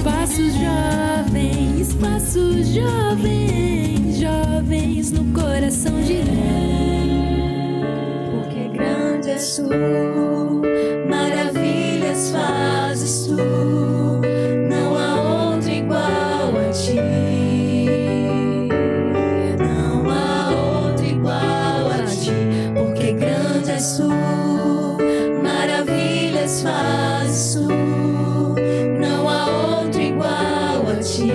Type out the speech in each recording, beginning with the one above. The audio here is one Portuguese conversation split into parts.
Espaço Jovem, jovens no coração de Deus. Porque grande és tu, maravilhas fazes tu, não há outro igual a ti. Não há outro igual a ti. Porque grande és tu, maravilhas fazes tu, não há outro igual a ti.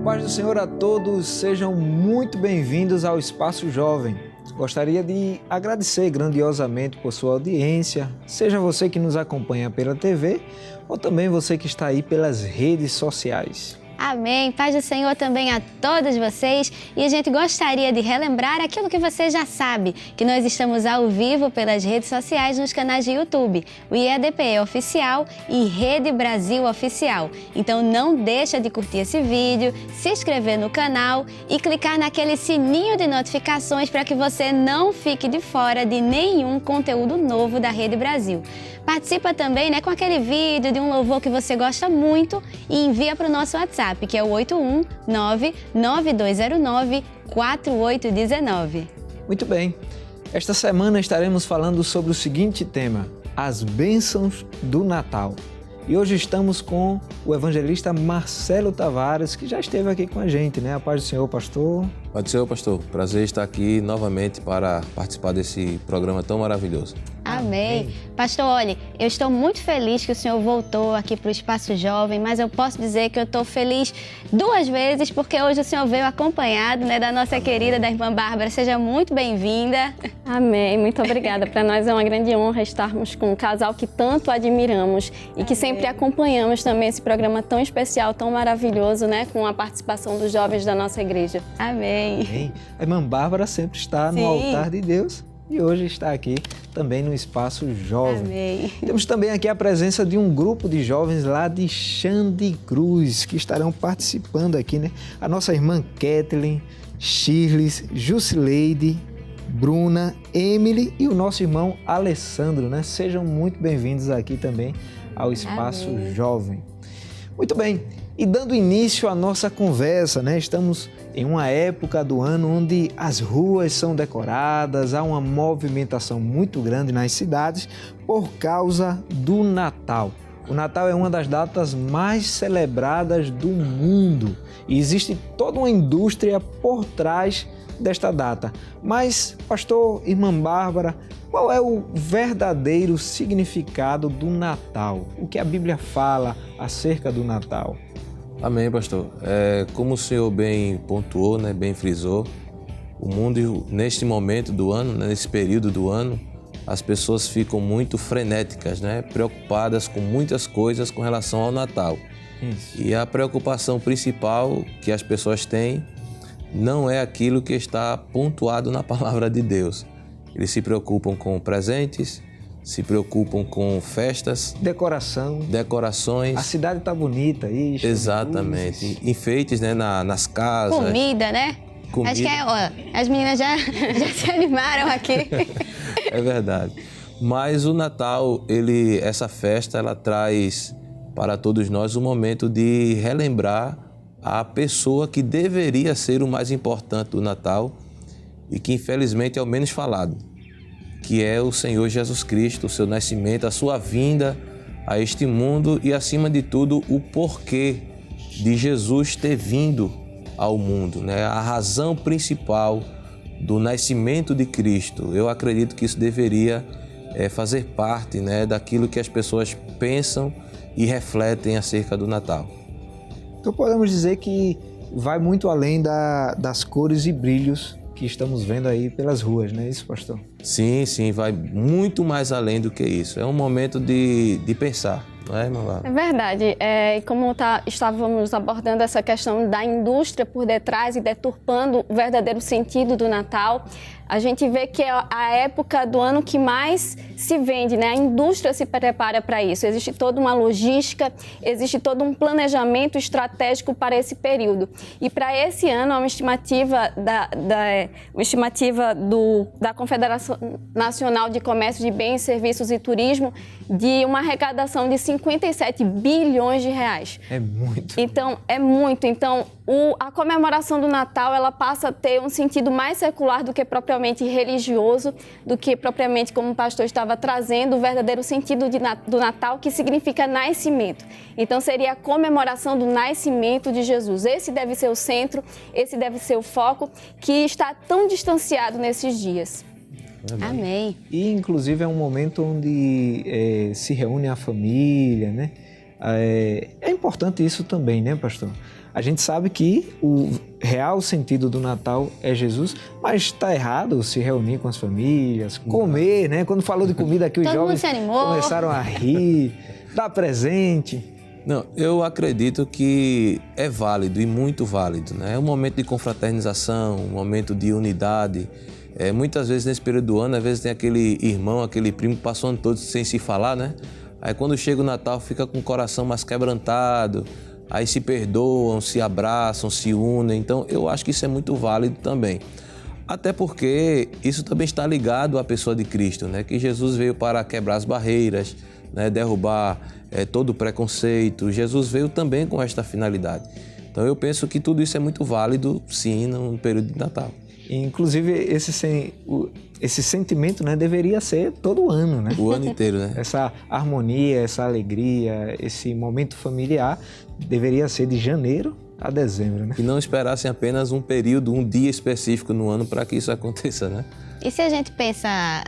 Paz do Senhor a todos, sejam muito bem-vindos ao Espaço Jovem. Gostaria de agradecer grandiosamente por sua audiência, seja você que nos acompanha pela TV ou também você que está aí pelas redes sociais. Amém. Paz do Senhor também a todos vocês. E a gente gostaria de relembrar aquilo que você já sabe, que nós estamos ao vivo pelas redes sociais nos canais de YouTube, o IADP Oficial e Rede Brasil Oficial. Então não deixa de curtir esse vídeo, se inscrever no canal e clicar naquele sininho de notificações para que você não fique de fora de nenhum conteúdo novo da Rede Brasil. Participa também, com aquele vídeo de um louvor que você gosta muito e envia para o nosso WhatsApp, que é o 819-9209-4819. Muito bem. Esta semana estaremos falando sobre o seguinte tema: as bênçãos do Natal. E hoje estamos com o evangelista Marcelo Tavares, que já esteve aqui com a gente, A paz do Senhor, pastor. Paz do Senhor, pastor. Prazer estar aqui novamente para participar desse programa tão maravilhoso. Amém. Pastor, olha, eu estou muito feliz que o senhor voltou aqui para o Espaço Jovem, mas eu posso dizer que eu estou feliz duas vezes, porque hoje o senhor veio acompanhado, da nossa querida, da irmã Bárbara. Seja muito bem-vinda. Amém. Muito obrigada. Para nós é uma grande honra estarmos com um casal que tanto admiramos e que sempre acompanhamos também esse programa tão especial, tão maravilhoso, com a participação dos jovens da nossa igreja. Amém. Amém. A irmã Bárbara sempre está no altar de Deus. E hoje está aqui também no Espaço Jovem. Amém. Temos também aqui a presença de um grupo de jovens lá de Xande Cruz, que estarão participando aqui, A nossa irmã Kathleen, Shirley, Jusileide, Bruna, Emily e o nosso irmão Alessandro, Sejam muito bem-vindos aqui também ao Espaço Jovem. Muito bem. E dando início à nossa conversa, Estamos em uma época do ano onde as ruas são decoradas, há uma movimentação muito grande nas cidades por causa do Natal. O Natal é uma das datas mais celebradas do mundo e existe toda uma indústria por trás desta data. Mas, pastor, irmã Bárbara, qual é o verdadeiro significado do Natal? O que a Bíblia fala acerca do Natal? Amém, pastor. Como o senhor bem pontuou, bem frisou, o mundo neste momento do ano, nesse período do ano, as pessoas ficam muito frenéticas, preocupadas com muitas coisas com relação ao Natal. Isso. E a preocupação principal que as pessoas têm não é aquilo que está pontuado na palavra de Deus. Eles se preocupam com presentes, se preocupam com festas, decorações. A cidade está bonita, isso. Exatamente. Luzes. Enfeites, nas casas. Comida, Comida. Acho que as meninas já se animaram aqui. É verdade. Mas o Natal, essa festa, ela traz para todos nós um momento de relembrar a pessoa que deveria ser o mais importante do Natal e que infelizmente é o menos falado, que é o Senhor Jesus Cristo, o seu nascimento, a sua vinda a este mundo e, acima de tudo, o porquê de Jesus ter vindo ao mundo, A razão principal do nascimento de Cristo. Eu acredito que isso deveria fazer parte, daquilo que as pessoas pensam e refletem acerca do Natal. Então podemos dizer que vai muito além das cores e brilhos que estamos vendo aí pelas ruas, não é isso, pastor? Sim, vai muito mais além do que isso. É um momento de pensar, não é, irmã Bárbara? É verdade. E como estávamos abordando essa questão da indústria por detrás e deturpando o verdadeiro sentido do Natal, a gente vê que é a época do ano que mais se vende, né? A indústria se prepara para isso. Existe toda uma logística, existe todo um planejamento estratégico para esse período. E para esse ano, há uma estimativa da Confederação Nacional de Comércio de Bens, Serviços e Turismo de uma arrecadação de 57 bilhões de reais. É muito. Então, é muito. Então, a comemoração do Natal, ela passa a ter um sentido mais secular do que propriamente religioso, do que propriamente, como o pastor estava trazendo, o verdadeiro sentido do Natal, que significa nascimento. Então, seria a comemoração do nascimento de Jesus. Esse deve ser o centro, esse deve ser o foco, que está tão distanciado nesses dias. Amém. E, inclusive, é um momento onde se reúne a família, né? É importante isso também, né, pastor? A gente sabe que o real sentido do Natal é Jesus, mas está errado se reunir com as famílias, comer, né? Quando falou de comida aqui, os Todo mundo jovens se animou. começaram a rir, dar presente. Não, eu acredito que é válido e muito válido, né? É um momento de confraternização, um momento de unidade. Muitas vezes nesse período do ano, às vezes tem aquele irmão, aquele primo que passou o ano todo sem se falar, né? Aí quando chega o Natal fica com o coração mais quebrantado, aí se perdoam, se abraçam, se unem. Então eu acho que isso é muito válido também. Até porque isso também está ligado à pessoa de Cristo, né? Que Jesus veio para quebrar as barreiras, né? Derrubar todo o preconceito. Jesus veio também com esta finalidade. Então eu penso que tudo isso é muito válido, sim, no período de Natal. Inclusive, esse sentimento, né, deveria ser todo ano, né? O ano inteiro, né? Essa harmonia, essa alegria, esse momento familiar deveria ser de janeiro a dezembro, né? E não esperassem apenas um período, um dia específico no ano para que isso aconteça, né? E se a gente pensa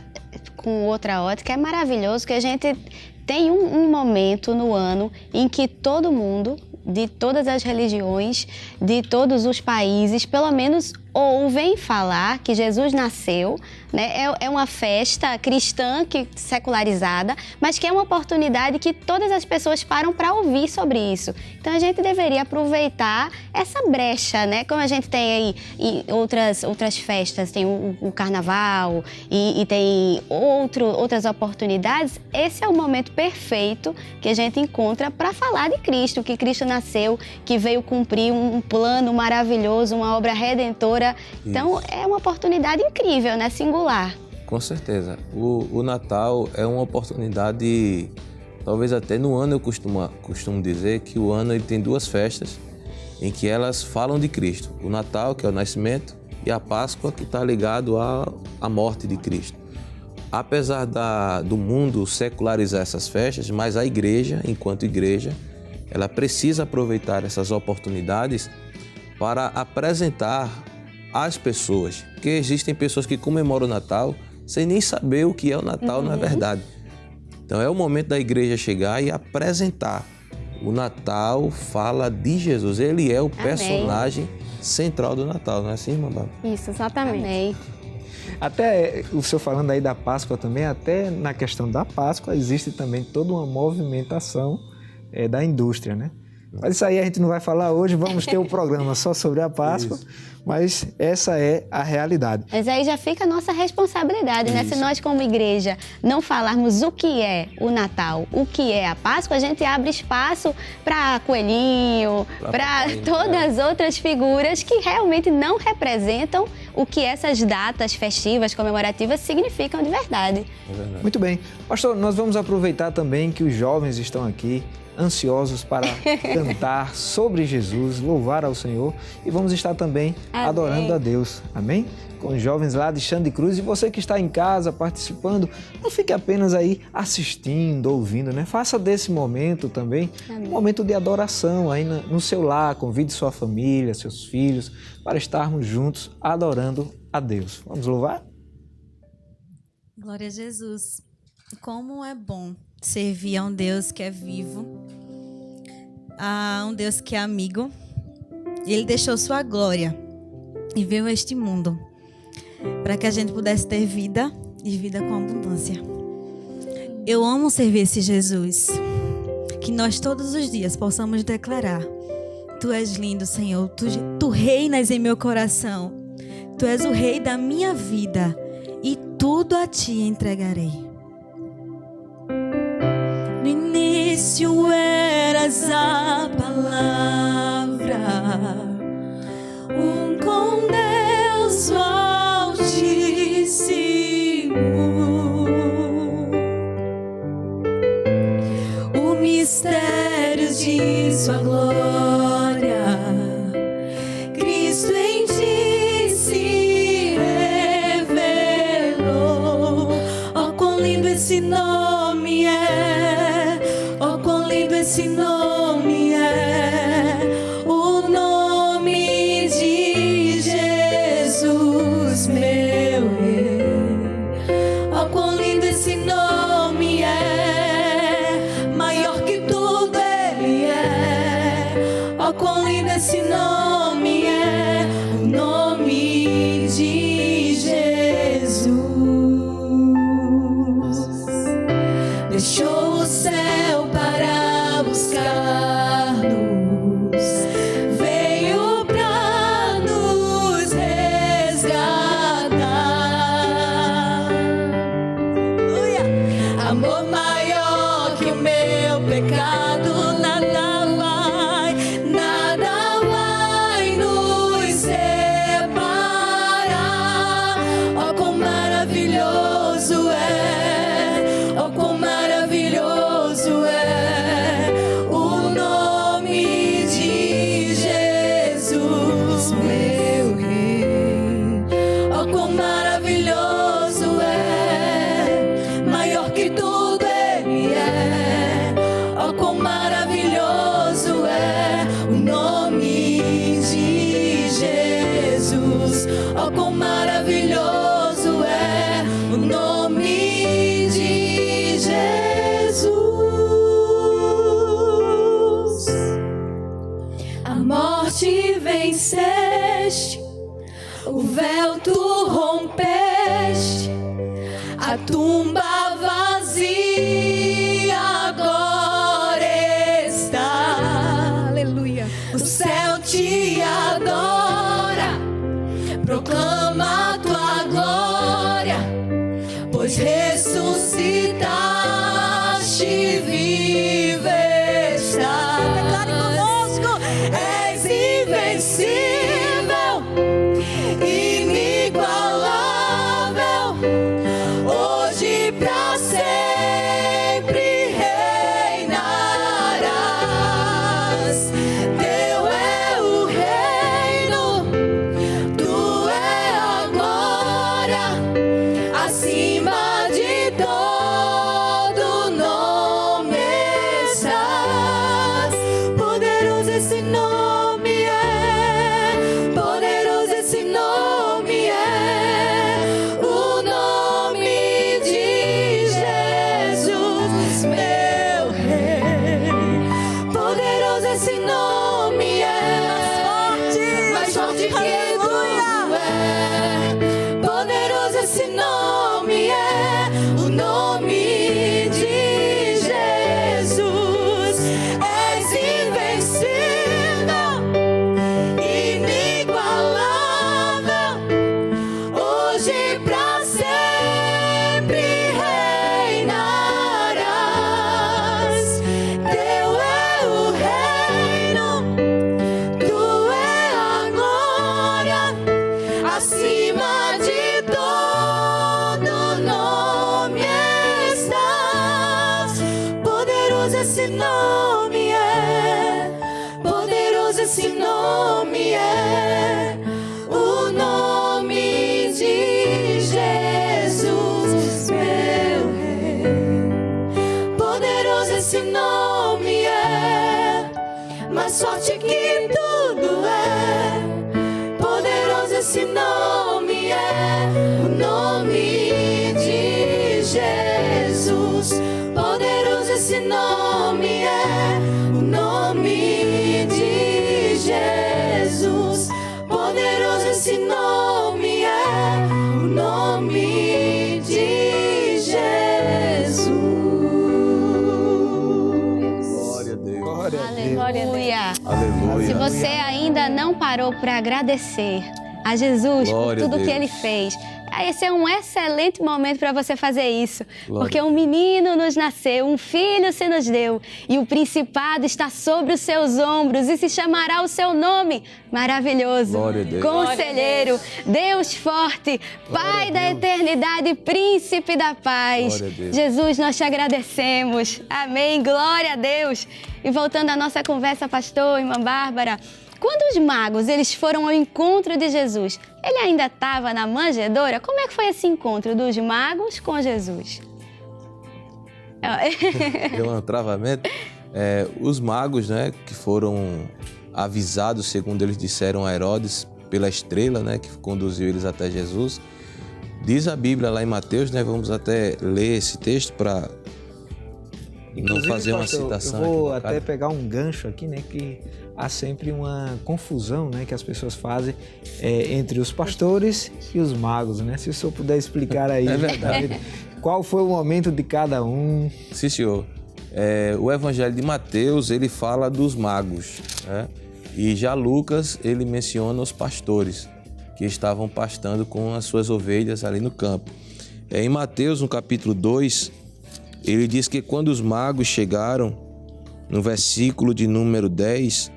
com outra ótica, é maravilhoso que a gente tem um momento no ano em que todo mundo, de todas as religiões, de todos os países, pelo menos ouvem falar que Jesus nasceu, né? É uma festa cristã, secularizada, mas que é uma oportunidade que todas as pessoas param para ouvir sobre isso. Então a gente deveria aproveitar essa brecha, né? Como a gente tem aí outras festas, tem o carnaval e tem outras oportunidades, esse é o momento perfeito que a gente encontra para falar de Cristo, que Cristo nasceu, que veio cumprir um plano maravilhoso, uma obra redentora. Então, é uma oportunidade incrível, né? Singular. Com certeza. O Natal é uma oportunidade, talvez até no ano eu costumo dizer que o ano ele tem duas festas em que elas falam de Cristo. O Natal, que é o nascimento, e a Páscoa, que está ligado à morte de Cristo. Apesar do mundo secularizar essas festas, mas a igreja, enquanto igreja, ela precisa aproveitar essas oportunidades para apresentar às pessoas, porque existem pessoas que comemoram o Natal sem nem saber o que é o Natal, na verdade. Então é o momento da igreja chegar e apresentar. O Natal fala de Jesus, ele é o personagem central do Natal, não é assim, irmã Bárbara? Isso, exatamente. Amém. Até o senhor falando aí da Páscoa também, até na questão da Páscoa existe também toda uma movimentação da indústria, né? Mas isso aí a gente não vai falar hoje, vamos ter um programa só sobre a Páscoa, mas essa é a realidade. Mas aí já fica a nossa responsabilidade, né? Se nós, como igreja, não falarmos o que é o Natal, o que é a Páscoa, a gente abre espaço para coelhinho, para todas as outras figuras que realmente não representam o que essas datas festivas, comemorativas significam de verdade. Muito bem. Pastor, nós vamos aproveitar também que os jovens estão aqui, ansiosos para cantar sobre Jesus, louvar ao Senhor, e vamos estar também adorando a Deus. Amém? Com os jovens lá de Xande Cruz. E você que está em casa participando, não fique apenas aí assistindo, ouvindo, né? Faça desse momento também um momento de adoração aí no seu lar. Convide sua família, seus filhos, para estarmos juntos adorando a Deus. Vamos louvar? Glória a Jesus. Como é bom servir a um Deus que é vivo, a um Deus que é amigo. Ele deixou sua glória e veio a este mundo para que a gente pudesse ter vida e vida com abundância. Eu amo servir esse Jesus. que nós todos os dias possamos declarar: Tu és lindo, Senhor, tu reinas em meu coração, Tu és o rei da minha vida e tudo a Ti entregarei. No início eras a palavra, com Deus o Altíssimo. O mistério de Sua glória, Cristo em Ti se revelou. Oh, quão lindo esse nome é! Oh, quão lindo esse nome é! O nome de Jesus, meu Rei. Oh, quão lindo esse nome é! Maior que tudo Ele é. Oh, quão lindo esse nome é! O nome de Jesus. Deixou o céu para buscar-nos, veio para nos resgatar. Aleluia! Amor maior que o meu pecado, nada vai nos separar. Oh, quão maravilhoso é! Oh, quão maravilhoso é o nome de Jesus, meu Rei. Oh, quão maravilhoso é! Maior que tudo Ele é. Oh, quão maravilhoso é o nome de Jesus. Oh, quão maravilhoso é o nome de Jesus. A morte venceste, o véu tu rompeste, a tumba vazia agora está. Aleluia. O céu te adora, proclama a tua glória, pois ressuscitaste, viva está. Declare conosco: és invencível, inigualável, hoje pra sempre reinarás. Teu é o reino, Tu é a glória, acima de todo nome estás. Poderoso esse nome é, poderoso esse nome é, o nome de Jesus, meu Rei. Poderoso esse nome é, mais forte que tudo é. Poderoso esse nome é, o nome de Jesus. És invencível, inigualável, hoje pra sempre reinarás. Teu é o reino, Tu é a glória, acima de todo nome estás. Poderoso esse nome é, poderoso esse nome é, o nome de Jesus, meu Rei. Poderoso esse nome é, mais forte que tudo é. Poderoso esse nome é, o nome de Jesus. Poderoso esse nome é, o nome de Jesus. Poderoso esse nome é, o nome de Jesus. você ainda não parou para agradecer a Jesus Glória por tudo a que Deus. Ele fez, esse é um excelente momento para você fazer isso. Glória. Porque um menino nos nasceu, um filho se nos deu, e o principado está sobre os seus ombros, e se chamará o seu nome. Maravilhoso. Glória a Deus. Conselheiro, Deus forte, Pai da eternidade, Príncipe da paz. Glória a Deus. Jesus, nós te agradecemos. Amém. Glória a Deus. E voltando à nossa conversa, pastor, irmã Bárbara, quando os magos eles foram ao encontro de Jesus, ele ainda estava na manjedoura? Como é que foi esse encontro dos magos com Jesus? Deu um travamento. Os magos, né, que foram avisados, segundo eles disseram a Herodes, pela estrela, né, que conduziu eles até Jesus. Diz a Bíblia lá em Mateus, né, vamos até ler esse texto para não fazer uma pastor, citação. Eu vou equivocada. até pegar um gancho aqui, né, que há sempre uma confusão, né, que as pessoas fazem entre os pastores e os magos, né? Se o senhor puder explicar aí, É verdade. qual foi o momento de cada um? Sim, senhor. O Evangelho de Mateus, ele fala dos magos, né? E já Lucas, ele menciona os pastores, que estavam pastando com as suas ovelhas ali no campo. Em Mateus, no capítulo 2, ele diz que quando os magos chegaram, no versículo de número 10,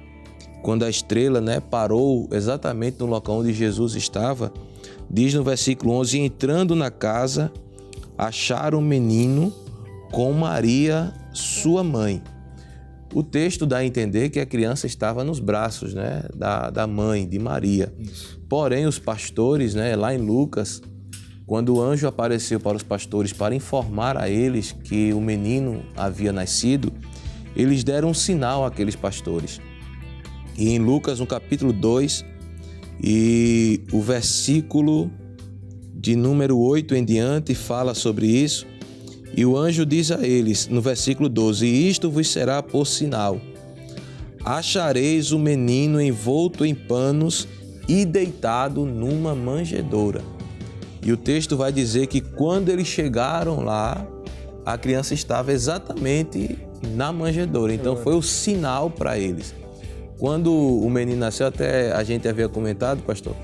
quando a estrela, né, parou exatamente no local onde Jesus estava, diz no versículo 11, entrando na casa, acharam um menino com Maria, sua mãe. O texto dá a entender que a criança estava nos braços, né, da mãe, de Maria. Porém, os pastores, né, lá em Lucas, quando o anjo apareceu para os pastores para informar a eles que o menino havia nascido, eles deram um sinal àqueles pastores. E em Lucas, no capítulo 2, e o versículo de número 8 em diante fala sobre isso. E o anjo diz a eles, no versículo 12, e isto vos será por sinal. Achareis o menino envolto em panos e deitado numa manjedoura. E o texto vai dizer que quando eles chegaram lá, a criança estava exatamente na manjedoura. Então foi o sinal para eles. Quando o menino nasceu, até a gente havia comentado, pastor,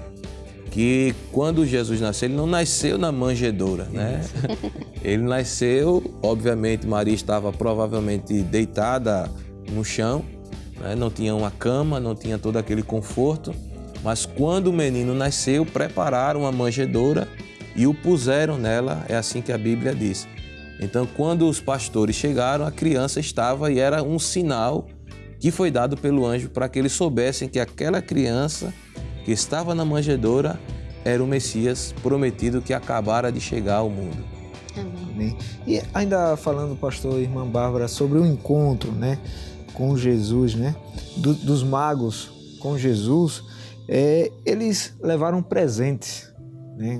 que quando Jesus nasceu, ele não nasceu na manjedoura, né? Ele nasceu, obviamente, Maria estava provavelmente deitada no chão, né? Não tinha uma cama, não tinha todo aquele conforto, mas quando o menino nasceu, prepararam uma manjedoura e o puseram nela, é assim que a Bíblia diz. Então, quando os pastores chegaram, a criança estava e era um sinal que foi dado pelo anjo para que eles soubessem que aquela criança que estava na manjedoura era o Messias prometido que acabara de chegar ao mundo. Amém. E ainda falando, pastor, irmã Bárbara, sobre o encontro, né, com Jesus, né, dos magos com Jesus, eles levaram presentes, né?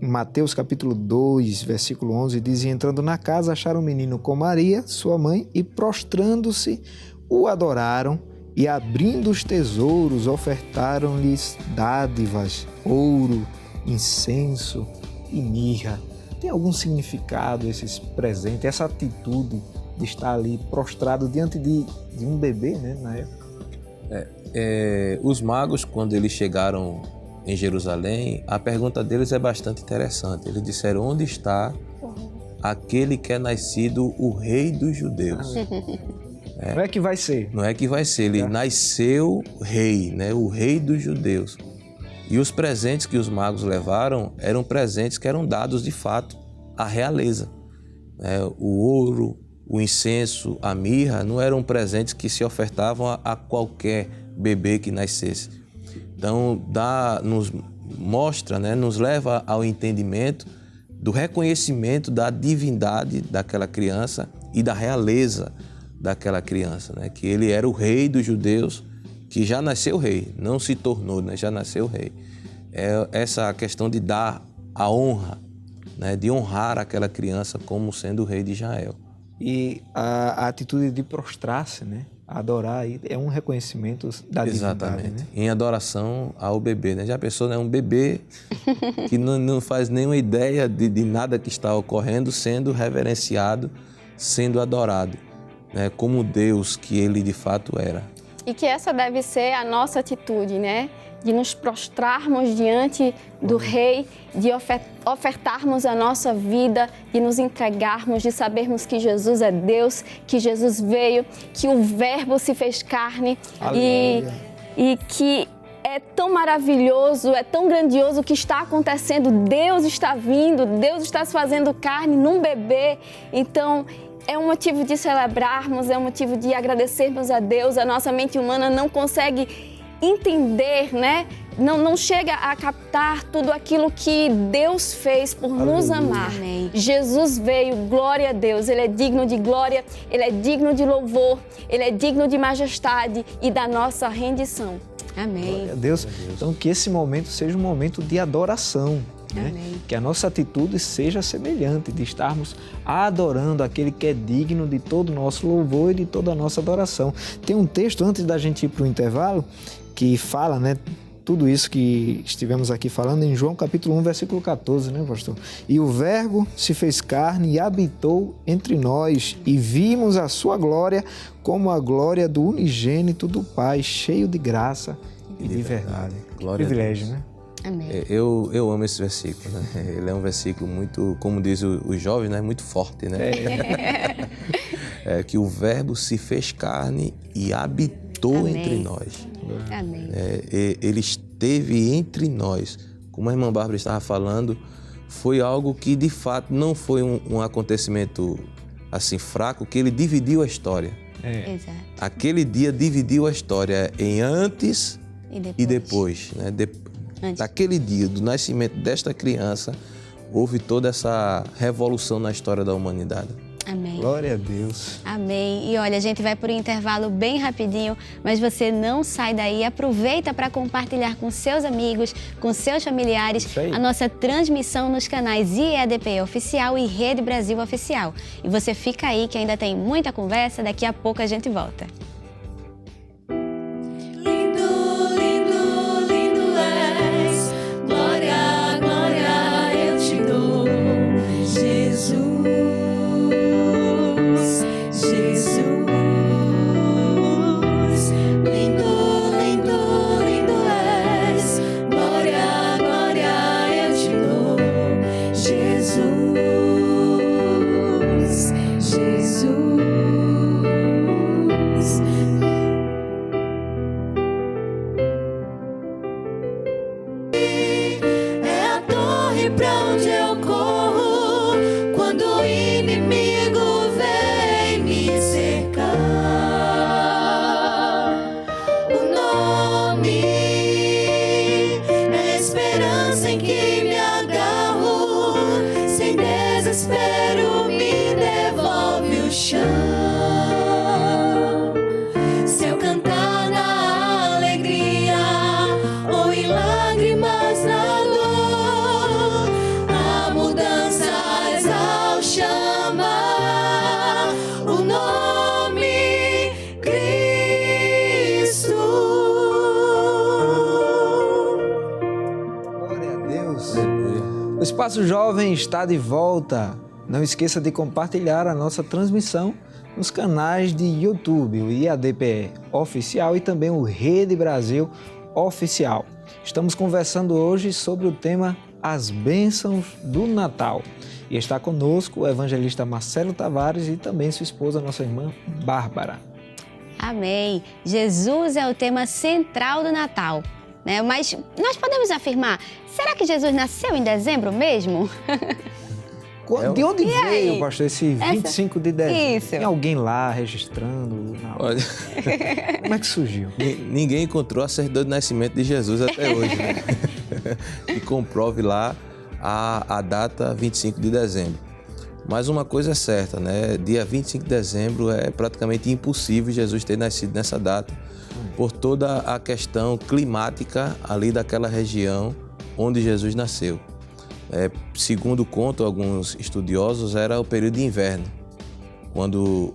Em Mateus capítulo 2, versículo 11, diz, e entrando na casa acharam o menino com Maria, sua mãe, e prostrando-se, o adoraram, e abrindo os tesouros, ofertaram-lhes dádivas, ouro, incenso e mirra. Tem algum significado esses presentes, essa atitude de estar ali prostrado diante de um bebê, né, na época? Os magos, quando eles chegaram em Jerusalém, a pergunta deles é bastante interessante. Eles disseram, onde está aquele que é nascido o rei dos judeus? Não é que vai ser. Não é que vai ser, ele nasceu rei, né? O rei dos judeus. E os presentes que os magos levaram eram presentes que eram dados de fato à realeza. O ouro, o incenso, a mirra não eram presentes que se ofertavam a qualquer bebê que nascesse. Então, nos mostra, né? Nos leva ao entendimento do reconhecimento da divindade daquela criança e da realeza daquela criança, né? Que ele era o rei dos judeus, que já nasceu rei, não se tornou, né? Já nasceu rei. É essa questão de dar a honra, né? De honrar aquela criança como sendo o rei de Israel. E a atitude de prostrar-se, né? Adorar, é um reconhecimento da divindade. Exatamente. Né? Em adoração ao bebê, né? Já pensou, né? Um bebê que não faz nenhuma ideia de nada que está ocorrendo, sendo reverenciado, sendo adorado, né? Como Deus que ele de fato era. E que essa deve ser a nossa atitude, né? De nos prostrarmos diante do Rei, de ofertarmos a nossa vida, de nos entregarmos, de sabermos que Jesus é Deus, que Jesus veio, que o Verbo se fez carne e que é tão maravilhoso, é tão grandioso o que está acontecendo. Deus está vindo, Deus está se fazendo carne num bebê. Então, é um motivo de celebrarmos, é um motivo de agradecermos a Deus. A nossa mente humana não consegue entender, né? Não chega a captar tudo aquilo que Deus fez por nos amar. Amém. Jesus veio, glória a Deus. Ele é digno de glória, Ele é digno de louvor, Ele é digno de majestade e da nossa rendição. Amém. Glória a Deus. Então, que esse momento seja um momento de adoração. Né? Que a nossa atitude seja semelhante, de estarmos adorando aquele que é digno de todo o nosso louvor e de toda a nossa adoração. Tem um texto, antes da gente ir para o intervalo, que fala, né, tudo isso que estivemos aqui falando em João capítulo 1, versículo 14, né, pastor? E o Verbo se fez carne e habitou entre nós, e vimos a sua glória como a glória do unigênito do Pai, cheio de graça e de verdade. Glória a Privilégio, né? Amém. Eu amo esse versículo, né? Ele é um versículo muito, como diz os jovens, né? Muito forte, né? É que o Verbo se fez carne e habitou Amém. entre nós. Amém. Ele esteve entre nós. Como a irmã Bárbara estava falando, foi algo que de fato não foi um acontecimento assim fraco, que ele dividiu a história. Exato. Aquele dia dividiu a história em antes E e depois, né? Daquele dia, do nascimento desta criança, houve toda essa revolução na história da humanidade. Amém. Glória a Deus. Amém. E olha, a gente vai por um intervalo bem rapidinho, mas você não sai daí. Aproveita para compartilhar com seus amigos, com seus familiares, Isso aí. a nossa transmissão nos canais IEDP Oficial e Rede Brasil Oficial. E você fica aí que ainda tem muita conversa, daqui a pouco a gente volta. O Espaço Jovem está de volta. Não esqueça de compartilhar a nossa transmissão nos canais de YouTube, o IADPE Oficial e também o Rede Brasil Oficial. Estamos conversando hoje sobre o tema As Bênçãos do Natal. E está conosco o evangelista Marcelo Tavares e também sua esposa, nossa irmã Bárbara. Amém. Jesus é o tema central do Natal, né? Mas nós podemos afirmar, será que Jesus nasceu em dezembro mesmo? De onde E veio, aí? pastor, esse 25 de dezembro? Isso. Tem alguém lá registrando? Não. Olha, Como é que surgiu? ninguém encontrou a certidão de nascimento de Jesus até hoje, né? E comprove lá a data 25 de dezembro. Mas uma coisa é certa, né? Dia 25 de dezembro é praticamente impossível Jesus ter nascido nessa data por toda a questão climática ali daquela região onde Jesus nasceu. Segundo contam alguns estudiosos, era o período de inverno. Quando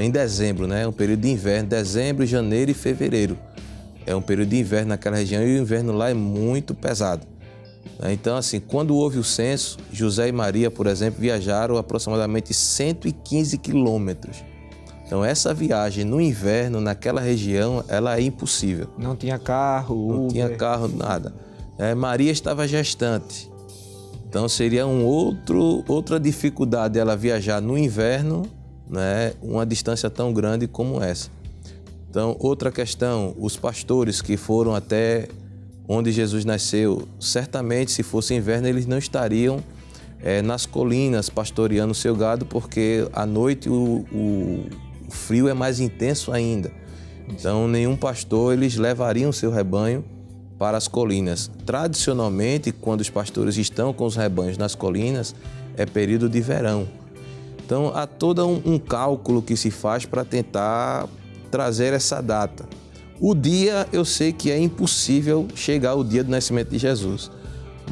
em dezembro, né? Um período de inverno, dezembro, janeiro e fevereiro. É um período de inverno naquela região e o inverno lá é muito pesado. Então, assim, quando houve o censo, José e Maria, por exemplo, viajaram aproximadamente 115 quilômetros. Então essa viagem no inverno, naquela região, ela é impossível. Não tinha carro, Não Uber. tinha carro, nada. Maria estava gestante. Então seria outra dificuldade ela viajar no inverno, né, uma distância tão grande como essa. Então, outra questão, os pastores que foram até onde Jesus nasceu, certamente se fosse inverno eles não estariam nas colinas pastoreando o seu gado, porque à noite o frio é mais intenso ainda. Então, nenhum pastor, eles levariam o seu rebanho para as colinas. Tradicionalmente, quando os pastores estão com os rebanhos nas colinas, é período de verão. Então, há todo um cálculo que se faz para tentar trazer essa data. O dia, eu sei que é impossível chegar o dia do nascimento de Jesus,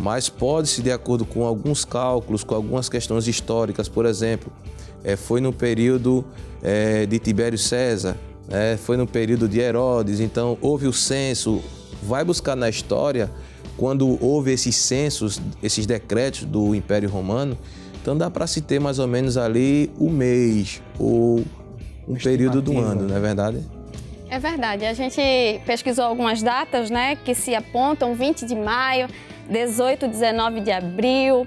mas pode-se, de acordo com alguns cálculos, com algumas questões históricas, por exemplo, foi no período de Tibério César, foi no período de Herodes, então houve o censo. Vai buscar na história, quando houve esses censos, esses decretos do Império Romano, então dá para se ter mais ou menos ali o mês ou um período do ano, não é verdade? É verdade. A gente pesquisou algumas datas, né, que se apontam: 20 de maio, 18, 19 de abril,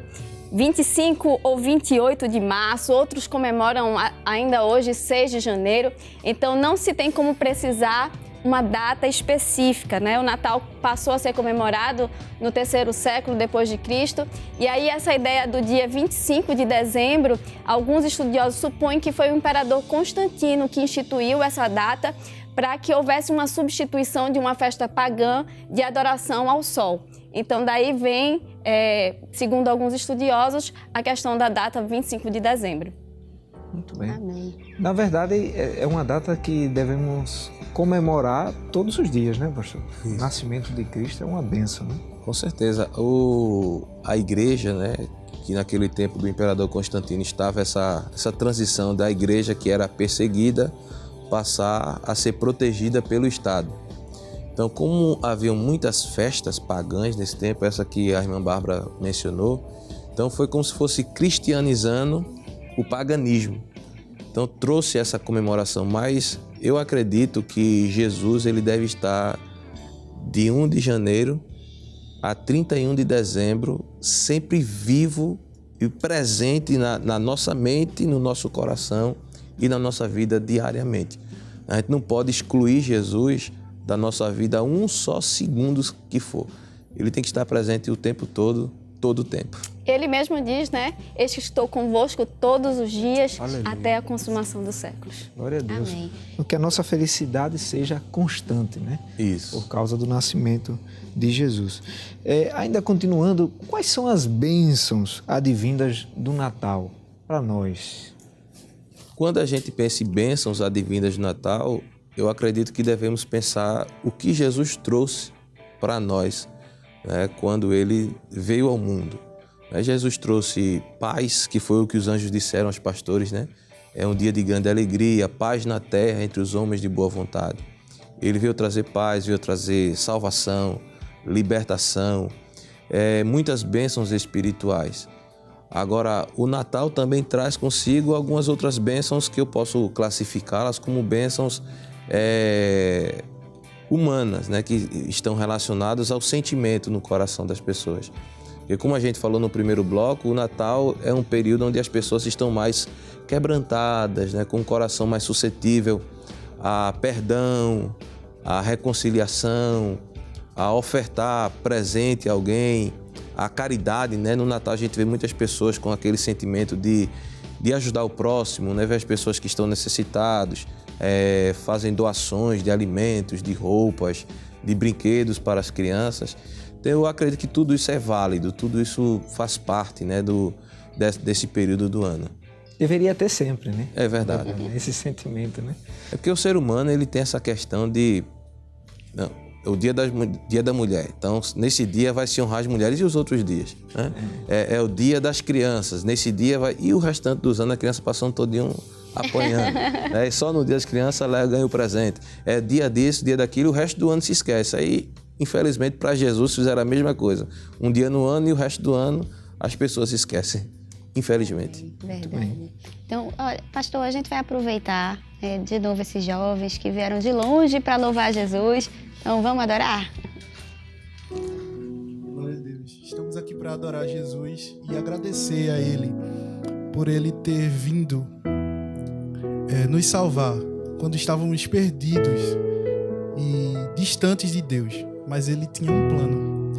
25 ou 28 de março, outros comemoram ainda hoje 6 de janeiro. Então não se tem como precisar uma data específica, né? O Natal passou a ser comemorado no 3º século depois de Cristo. E aí essa ideia do dia 25 de dezembro, alguns estudiosos supõem que foi o imperador Constantino que instituiu essa data para que houvesse uma substituição de uma festa pagã de adoração ao sol. Então daí vem, segundo alguns estudiosos, a questão da data 25 de dezembro. Muito bem. Amém. Na verdade, é uma data que devemos comemorar todos os dias, né, pastor? O nascimento de Cristo é uma bênção, né? Com certeza. A igreja, né, que naquele tempo do imperador Constantino estava essa transição da igreja que era perseguida passar a ser protegida pelo Estado. Então, como haviam muitas festas pagãs nesse tempo, essa que a irmã Bárbara mencionou, então foi como se fosse cristianizando o paganismo. Então trouxe essa comemoração, mas eu acredito que Jesus ele deve estar de 1 de janeiro a 31 de dezembro sempre vivo e presente na nossa mente, no nosso coração e na nossa vida diariamente. A gente não pode excluir Jesus da nossa vida um só segundo que for. Ele tem que estar presente o tempo todo o tempo. Ele mesmo diz, né? Eis que estou convosco todos os dias, Aleluia. até a consumação dos séculos. Glória a Deus. Amém. Que a nossa felicidade seja constante, né? Isso. Por causa do nascimento de Jesus. Ainda continuando, quais são as bênçãos advindas do Natal para nós? Quando a gente pensa em bênçãos advindas do Natal, eu acredito que devemos pensar o que Jesus trouxe para nós, né, quando ele veio ao mundo. Jesus trouxe paz, que foi o que os anjos disseram aos pastores, né? É um dia de grande alegria, paz na terra entre os homens de boa vontade. Ele veio trazer paz, veio trazer salvação, libertação, muitas bênçãos espirituais. Agora, o Natal também traz consigo algumas outras bênçãos que eu posso classificá-las como bênçãos humanas, né, que estão relacionadas ao sentimento no coração das pessoas. Porque, como a gente falou no primeiro bloco, o Natal é um período onde as pessoas estão mais quebrantadas, né, com o coração mais suscetível a perdão, a reconciliação, a ofertar presente a alguém, a caridade, né? No Natal a gente vê muitas pessoas com aquele sentimento de ajudar o próximo, né? Ver as pessoas que estão necessitados, fazem doações de alimentos, de roupas, de brinquedos para as crianças. Então eu acredito que tudo isso é válido, tudo isso faz parte, né, desse período do ano. Deveria ter sempre, né? É verdade. Esse sentimento, né? É porque o ser humano ele tem essa questão de... Não, é o dia da mulher. Então, nesse dia vai se honrar as mulheres e os outros dias. Né? É o dia das crianças. Nesse dia vai... E o restante dos anos a criança passando todinho apanhando. Né? Só no dia das crianças ela ganha o presente. É dia disso, dia daquilo, o resto do ano se esquece. Aí, infelizmente, para Jesus fizeram a mesma coisa. Um dia no ano e o resto do ano as pessoas se esquecem. infelizmente. Verdade. Então, olha, pastor, a gente vai aproveitar de novo esses jovens que vieram de longe para louvar Jesus. Então, vamos adorar? Glória a Deus. Estamos aqui para adorar Jesus e agradecer a Ele por Ele ter vindo nos salvar quando estávamos perdidos e distantes de Deus. Mas Ele tinha um plano.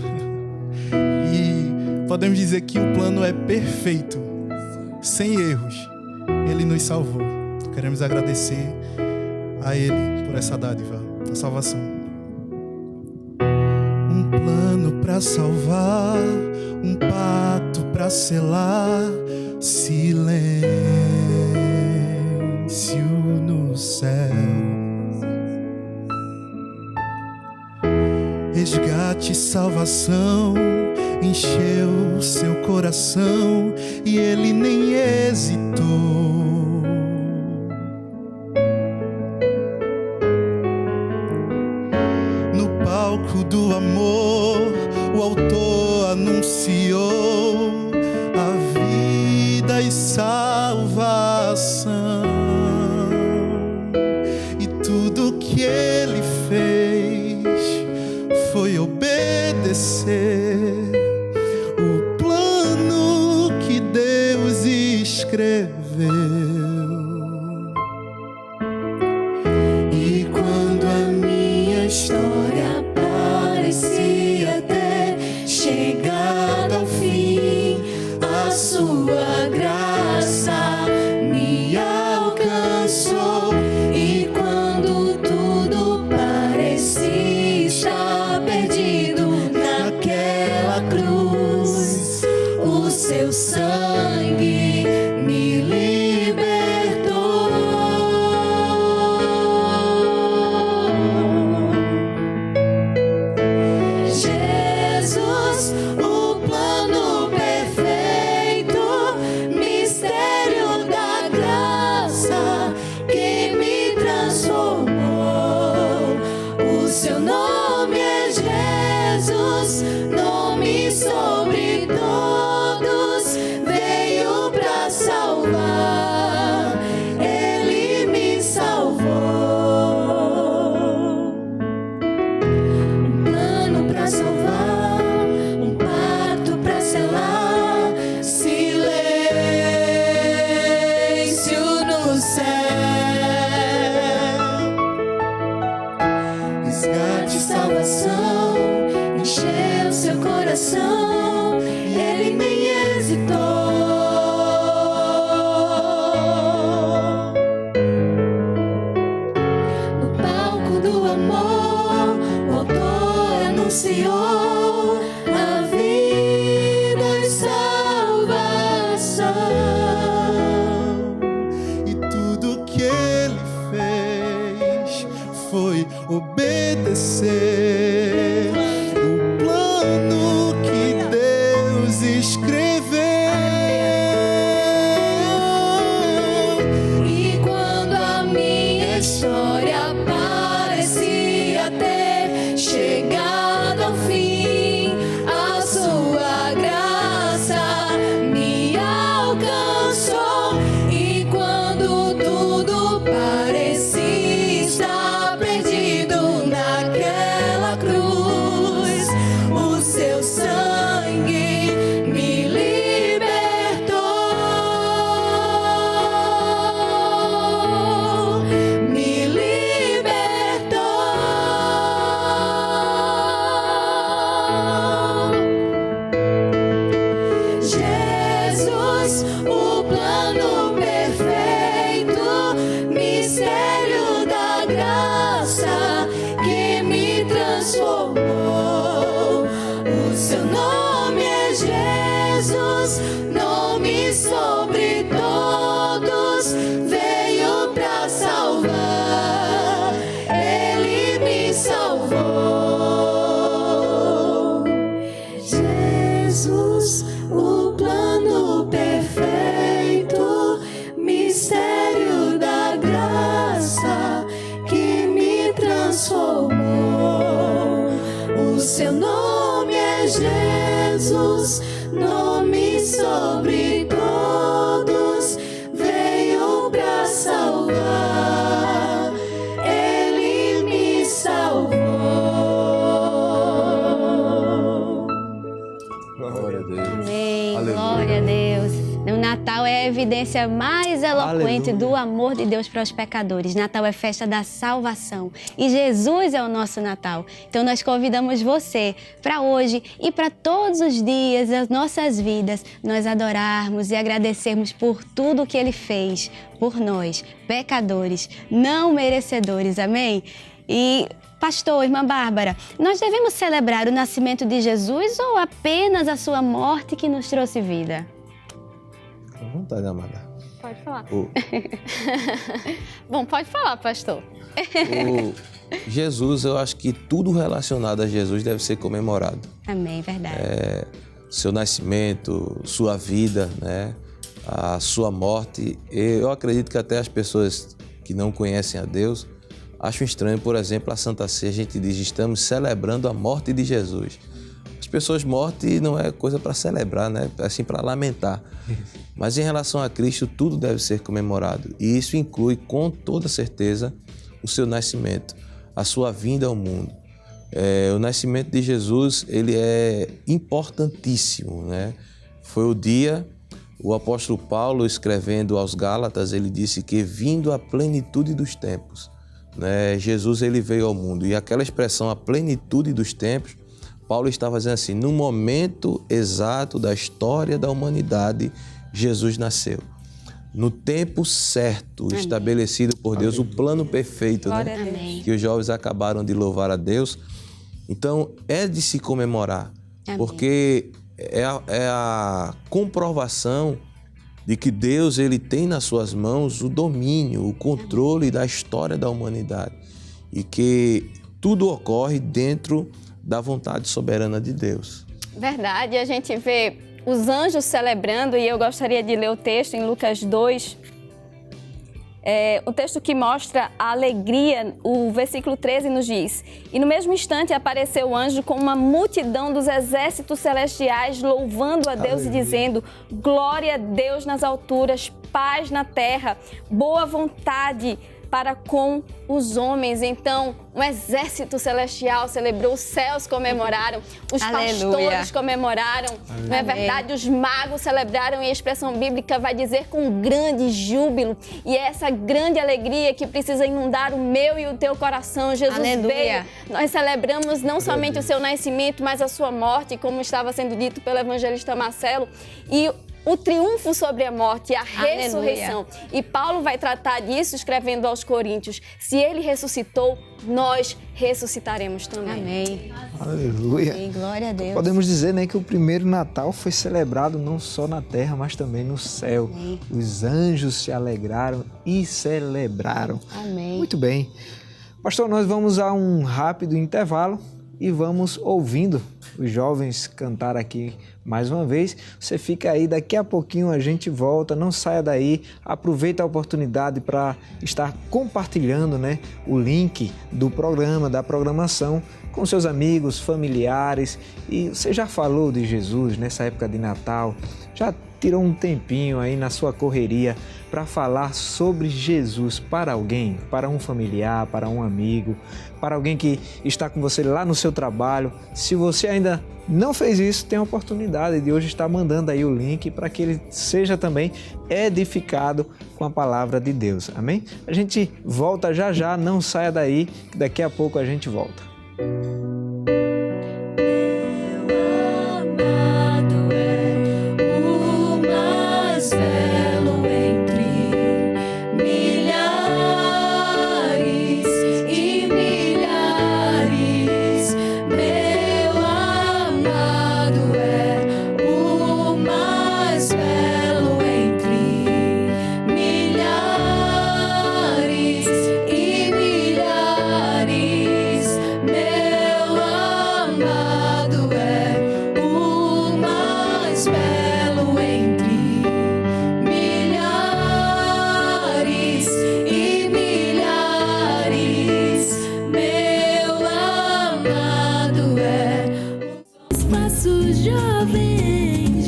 E podemos dizer que o plano é perfeito, sem erros. Ele nos salvou. Queremos agradecer a Ele por essa dádiva, a salvação. Um plano para salvar, um pacto para selar, silêncio no céu. Resgate e salvação encheu seu coração e ele nem hesitou. No palco do amor, o autor anunciou a vida e salvação. E tudo que ele fez foi obedecer o plano que Deus escreveu. E quando a minha história parecia ter chegado ao fim, a sua graça me alcançou. E quando tudo parecia estar perdido naquela cruz, o seu sangue me libertou. Jesus, o plano perfeito, mistério da graça que me transformou. O seu nome é Jesus, nome sobre todos, veio pra salvar, ele me salvou. Um plano pra salvar, um pacto pra selar, silêncio no céu. Resgate e salvação encheu seu coração, ele nem hesitou. No palco do amor, o autor anunciou a vida e salvação. E tudo que ele fez foi obedecer o plano que Deus escreveu. E quando a minha história parecia ter chegado ao fim, a sua graça me alcançou. E quando tudo parecia estar perdido naquela cruz, o seu sangue me libertou, me libertou. Jesus, o plano perfeito, mistério da graça que me transformou. O seu nome é Jesus, nome sobre todos, veio pra salvar, ele me salvou. Jesus, o plano perfeito, mistério da graça que me transformou. O seu nome é Jesus, nome sobre todos. a evidência mais eloquente Aleluia. do amor de Deus para os pecadores. Natal é festa da salvação e Jesus é o nosso Natal. Então nós convidamos você para hoje e para todos os dias das nossas vidas nós adorarmos e agradecermos por tudo que Ele fez por nós, pecadores, não merecedores. Amém? E pastor, irmã Bárbara, nós devemos celebrar o nascimento de Jesus ou apenas a sua morte que nos trouxe vida? À vontade, amada. Pode falar. O, Bom, pode falar, pastor. o Jesus, eu acho que tudo relacionado a Jesus deve ser comemorado. Amém, verdade. Seu nascimento, sua vida, né? A sua morte. Eu acredito que até as pessoas que não conhecem a Deus acham estranho, por exemplo, a Santa Ceia, a gente diz, estamos celebrando a morte de Jesus. As pessoas morte não é coisa para celebrar, né? É assim para lamentar. Mas em relação a Cristo, tudo deve ser comemorado. E isso inclui, com toda certeza, o seu nascimento, a sua vinda ao mundo. O nascimento de Jesus, ele é importantíssimo, né? Foi o dia, o apóstolo Paulo, escrevendo aos Gálatas, ele disse que vindo a plenitude dos tempos, né? Jesus, ele veio ao mundo. E aquela expressão, a plenitude dos tempos, Paulo estava dizendo assim, no momento exato da história da humanidade, Jesus nasceu. No tempo certo, estabelecido por Deus, o plano perfeito, Glória né? a Deus. Amém. Que os jovens acabaram de louvar a Deus. Então, é de se comemorar, Amém. porque é a comprovação de que Deus, ele tem nas suas mãos o domínio, o controle da história da humanidade e que tudo ocorre dentro da vontade soberana de Deus. Verdade, a gente vê os anjos celebrando, e eu gostaria de ler o texto em Lucas 2, o texto que mostra a alegria. O versículo 13 nos diz: e no mesmo instante apareceu o anjo com uma multidão dos exércitos celestiais, louvando a Deus e dizendo: glória a Deus nas alturas, paz na terra, boa vontade para com os homens. Então, um exército celestial celebrou, os céus comemoraram, os Aleluia. pastores comemoraram, não é Amém. verdade? Os magos celebraram, e a expressão bíblica vai dizer com grande júbilo. E é essa grande alegria que precisa inundar o meu e o teu coração. Jesus Aleluia. veio, nós celebramos não somente o seu nascimento, mas a sua morte, como estava sendo dito pelo evangelista Marcelo, e o triunfo sobre a morte, a Aleluia. ressurreição. E Paulo vai tratar disso escrevendo aos Coríntios: se ele ressuscitou, nós ressuscitaremos também. Amém. Aleluia. Amém. Glória a Deus. Podemos dizer, né, que o primeiro Natal foi celebrado não só na terra, mas também no céu. Amém. Os anjos se alegraram e celebraram. Amém. Muito bem. Pastor, nós vamos a um rápido intervalo e vamos ouvindo os jovens cantar aqui mais uma vez. Você fica aí, daqui a pouquinho a gente volta, não saia daí, aproveita a oportunidade para estar compartilhando, né, o link do programa, da programação com seus amigos, familiares. E você já falou de Jesus nessa época de Natal? Já tirou um tempinho aí na sua correria para falar sobre Jesus para alguém, para um familiar, para um amigo, para alguém que está com você lá no seu trabalho? Se você ainda não fez isso, tem a oportunidade de hoje estar mandando aí o link para que ele seja também edificado com a palavra de Deus. Amém? A gente volta já já, não saia daí, que daqui a pouco a gente volta.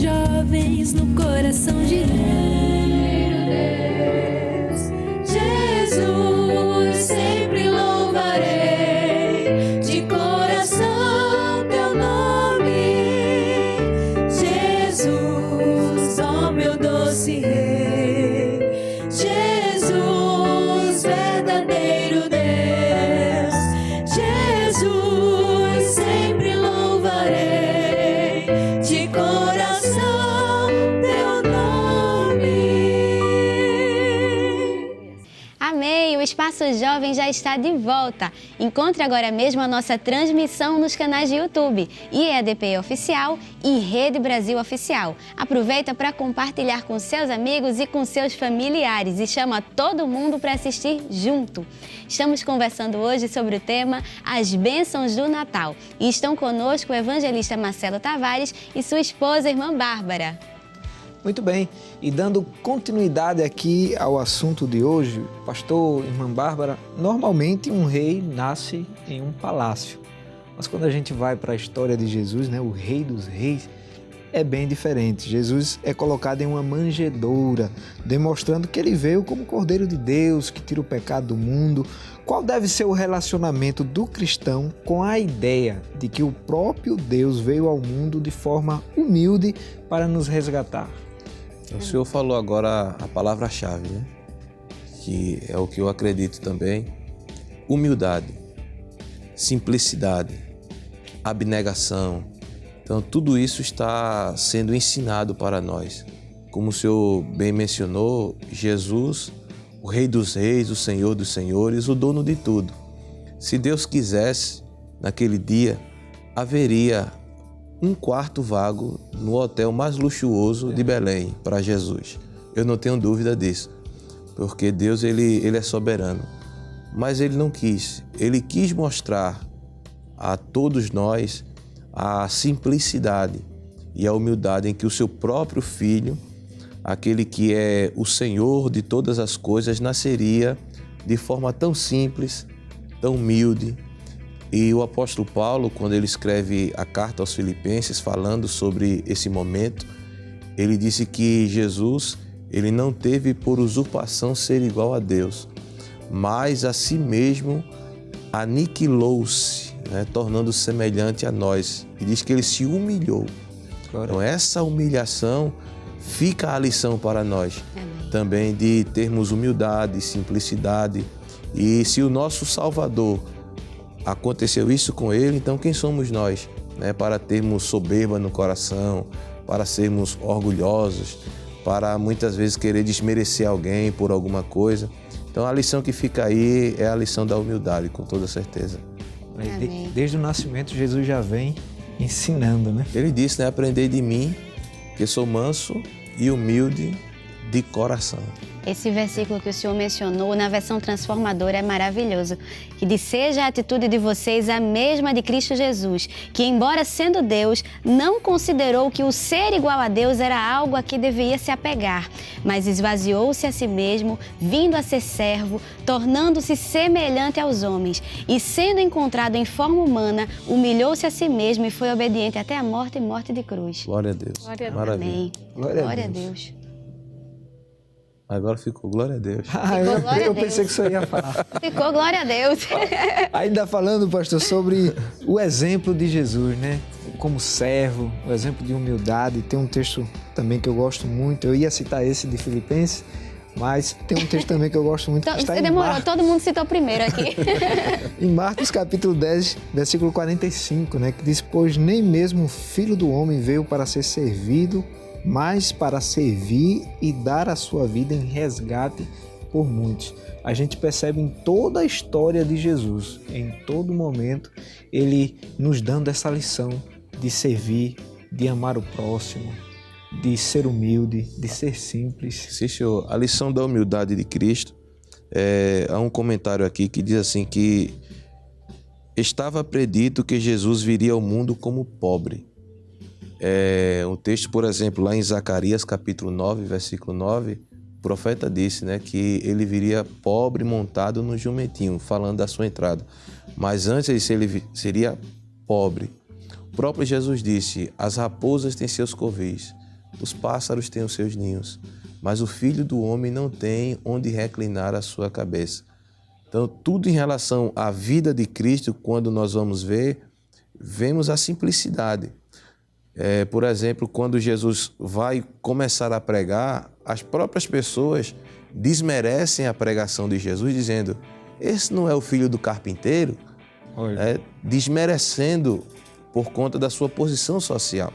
Jovens no coração de Deus, Jesus, sempre louvarei de coração teu nome. Jesus, ó meu doce Rei. Jovem já está de volta. Encontre agora mesmo a nossa transmissão nos canais de YouTube, IEADP Oficial e Rede Brasil Oficial. Aproveita para compartilhar com seus amigos e com seus familiares e chama todo mundo para assistir junto. Estamos conversando hoje sobre o tema As Bênçãos do Natal e estão conosco o evangelista Marcelo Tavares e sua esposa, irmã Bárbara. Muito bem, e dando continuidade aqui ao assunto de hoje, pastor, irmã Bárbara, normalmente um rei nasce em um palácio, mas quando a gente vai para a história de Jesus, né, o rei dos reis, é bem diferente. Jesus é colocado em uma manjedoura, demonstrando que ele veio como Cordeiro de Deus, que tira o pecado do mundo. Qual deve ser o relacionamento do cristão com a ideia de que o próprio Deus veio ao mundo de forma humilde para nos resgatar? O senhor falou agora a palavra-chave, né? Que é o que eu acredito também. Humildade, simplicidade, abnegação. Então, tudo isso está sendo ensinado para nós. Como o senhor bem mencionou, Jesus, o Rei dos Reis, o Senhor dos Senhores, o dono de tudo. Se Deus quisesse, naquele dia, haveria um quarto vago no hotel mais luxuoso de Belém para Jesus. Eu não tenho dúvida disso, porque Deus ele é soberano. Mas ele não quis. Ele quis mostrar a todos nós a simplicidade e a humildade em que o seu próprio Filho, aquele que é o Senhor de todas as coisas, nasceria de forma tão simples, tão humilde. E o apóstolo Paulo, quando ele escreve a carta aos Filipenses, falando sobre esse momento, ele disse que Jesus, ele não teve por usurpação ser igual a Deus, mas a si mesmo aniquilou-se, né, tornando-se semelhante a nós. E diz que ele se humilhou. Então essa humilhação fica a lição para nós. Amém. Também de termos humildade, simplicidade. E se o nosso Salvador aconteceu isso com ele, então quem somos nós, né, para termos soberba no coração, para sermos orgulhosos, para muitas vezes querer desmerecer alguém por alguma coisa? Então a lição que fica aí é a lição da humildade, com toda certeza. Desde o nascimento, Jesus já vem ensinando, né? Ele disse, né? Aprendei de mim, que sou manso e humilde de coração. Esse versículo que o senhor mencionou na versão transformadora é maravilhoso, que diz: seja a atitude de vocês a mesma de Cristo Jesus, que embora sendo Deus, não considerou que o ser igual a Deus era algo a que deveria se apegar, mas esvaziou-se a si mesmo, vindo a ser servo, tornando-se semelhante aos homens, e sendo encontrado em forma humana, humilhou-se a si mesmo e foi obediente até a morte e morte de cruz. Glória a Deus. Glória a Deus. Maravilha. Amém. Glória a Deus. Agora ficou glória a Deus. Eu pensei que o senhor ia falar. Ficou glória a Deus. Ainda falando, pastor, sobre o exemplo de Jesus, né? Como servo, o exemplo de humildade. Tem um texto também que eu gosto muito. Eu ia citar esse de Filipenses, mas tem um texto também que eu gosto muito. Que está você demorou, todo mundo citou primeiro aqui. Em Marcos capítulo 10, versículo 45, né? Que diz: pois nem mesmo o Filho do Homem veio para ser servido, mas para servir e dar a sua vida em resgate por muitos. A gente percebe em toda a história de Jesus, em todo momento, ele nos dando essa lição de servir, de amar o próximo, de ser humilde, de ser simples. Sim, senhor. A lição da humildade de Cristo, há um comentário aqui que diz assim que estava predito que Jesus viria ao mundo como pobre. O texto, por exemplo, lá em Zacarias, capítulo 9, versículo 9, o profeta disse, né, que ele viria pobre montado no jumentinho, falando da sua entrada. Mas antes ele seria pobre. O próprio Jesus disse: as raposas têm seus covis, os pássaros têm os seus ninhos, mas o Filho do Homem não tem onde reclinar a sua cabeça. Então, tudo em relação à vida de Cristo, quando nós vamos ver, vemos a simplicidade. Por exemplo, quando Jesus vai começar a pregar, as próprias pessoas desmerecem a pregação de Jesus, dizendo: esse não é o filho do carpinteiro? Desmerecendo por conta da sua posição social,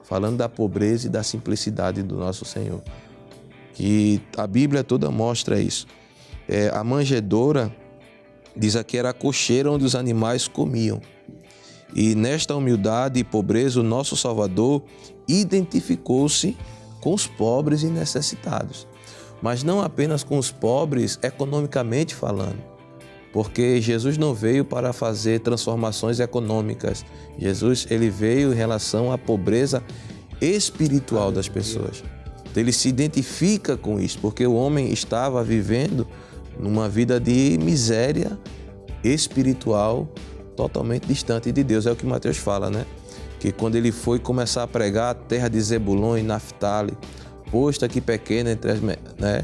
falando da pobreza e da simplicidade do nosso Senhor. Que a Bíblia toda mostra isso. A manjedoura Diz aqui, era a cocheira onde os animais comiam. E nesta humildade e pobreza, o nosso Salvador identificou-se com os pobres e necessitados. Mas não apenas com os pobres economicamente falando, porque Jesus não veio para fazer transformações econômicas. Jesus, ele veio em relação à pobreza espiritual das pessoas. Então, ele se identifica com isso, porque o homem estava vivendo numa vida de miséria espiritual totalmente distante de Deus. É o que Mateus fala, né? Que quando ele foi começar a pregar a terra de Zebulon e Naftali, posto aqui pequena entre as... né?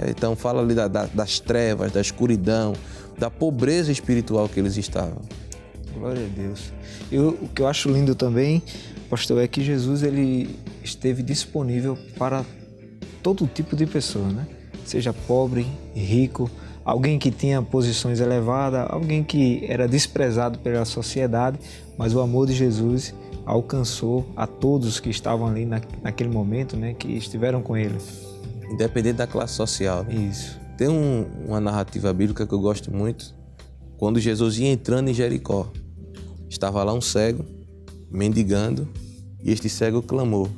Então fala ali das trevas, da escuridão, da pobreza espiritual que eles estavam. Glória a Deus. O que eu acho lindo também, pastor, é que Jesus ele esteve disponível para todo tipo de pessoa, né? Seja pobre, rico, alguém que tinha posições elevadas, alguém que era desprezado pela sociedade, mas o amor de Jesus alcançou a todos que estavam ali naquele momento, né? Que estiveram com ele. Independente da classe social. Né? Isso. Tem uma narrativa bíblica que eu gosto muito. Quando Jesus ia entrando em Jericó, estava lá um cego, mendigando, e este cego clamou: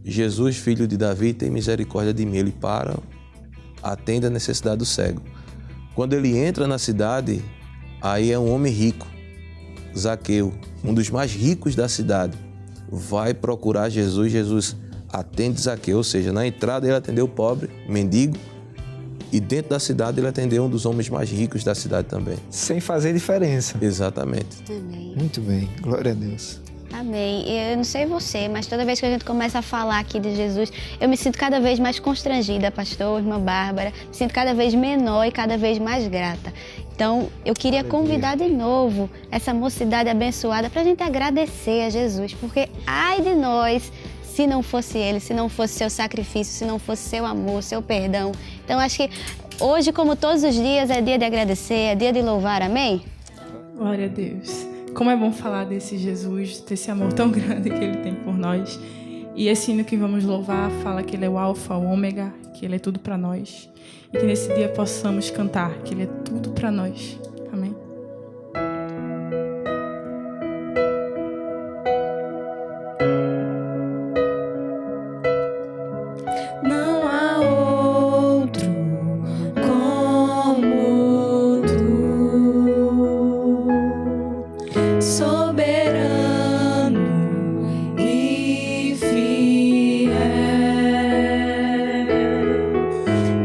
Jesus, filho de Davi, tem misericórdia de mim. Ele para, atende a necessidade do cego. Quando ele entra na cidade, aí é um homem rico, Zaqueu, um dos mais ricos da cidade, vai procurar Jesus. Jesus atende Zaqueu, ou seja, na entrada ele atendeu o pobre, mendigo, e dentro da cidade ele atendeu um dos homens mais ricos da cidade também. Sem fazer diferença. Exatamente. Amém. Muito bem, glória a Deus. Amém. Eu não sei você, mas toda vez que a gente começa a falar aqui de Jesus, eu me sinto cada vez mais constrangida, pastor, irmã Bárbara, me sinto cada vez menor e cada vez mais grata. Então, eu queria convidar de novo essa mocidade abençoada para a gente agradecer a Jesus, porque ai de nós se não fosse Ele, se não fosse seu sacrifício, se não fosse seu amor, seu perdão. Então, acho que hoje, como todos os dias, é dia de agradecer, é dia de louvar, amém? Glória a Deus. Como é bom falar desse Jesus, desse amor tão grande que Ele tem por nós. E esse hino que vamos louvar fala que Ele é o alfa, o ômega, que Ele é tudo para nós. E que nesse dia possamos cantar que Ele é tudo para nós. Amém? Não há outro como tu, soberano e fiel.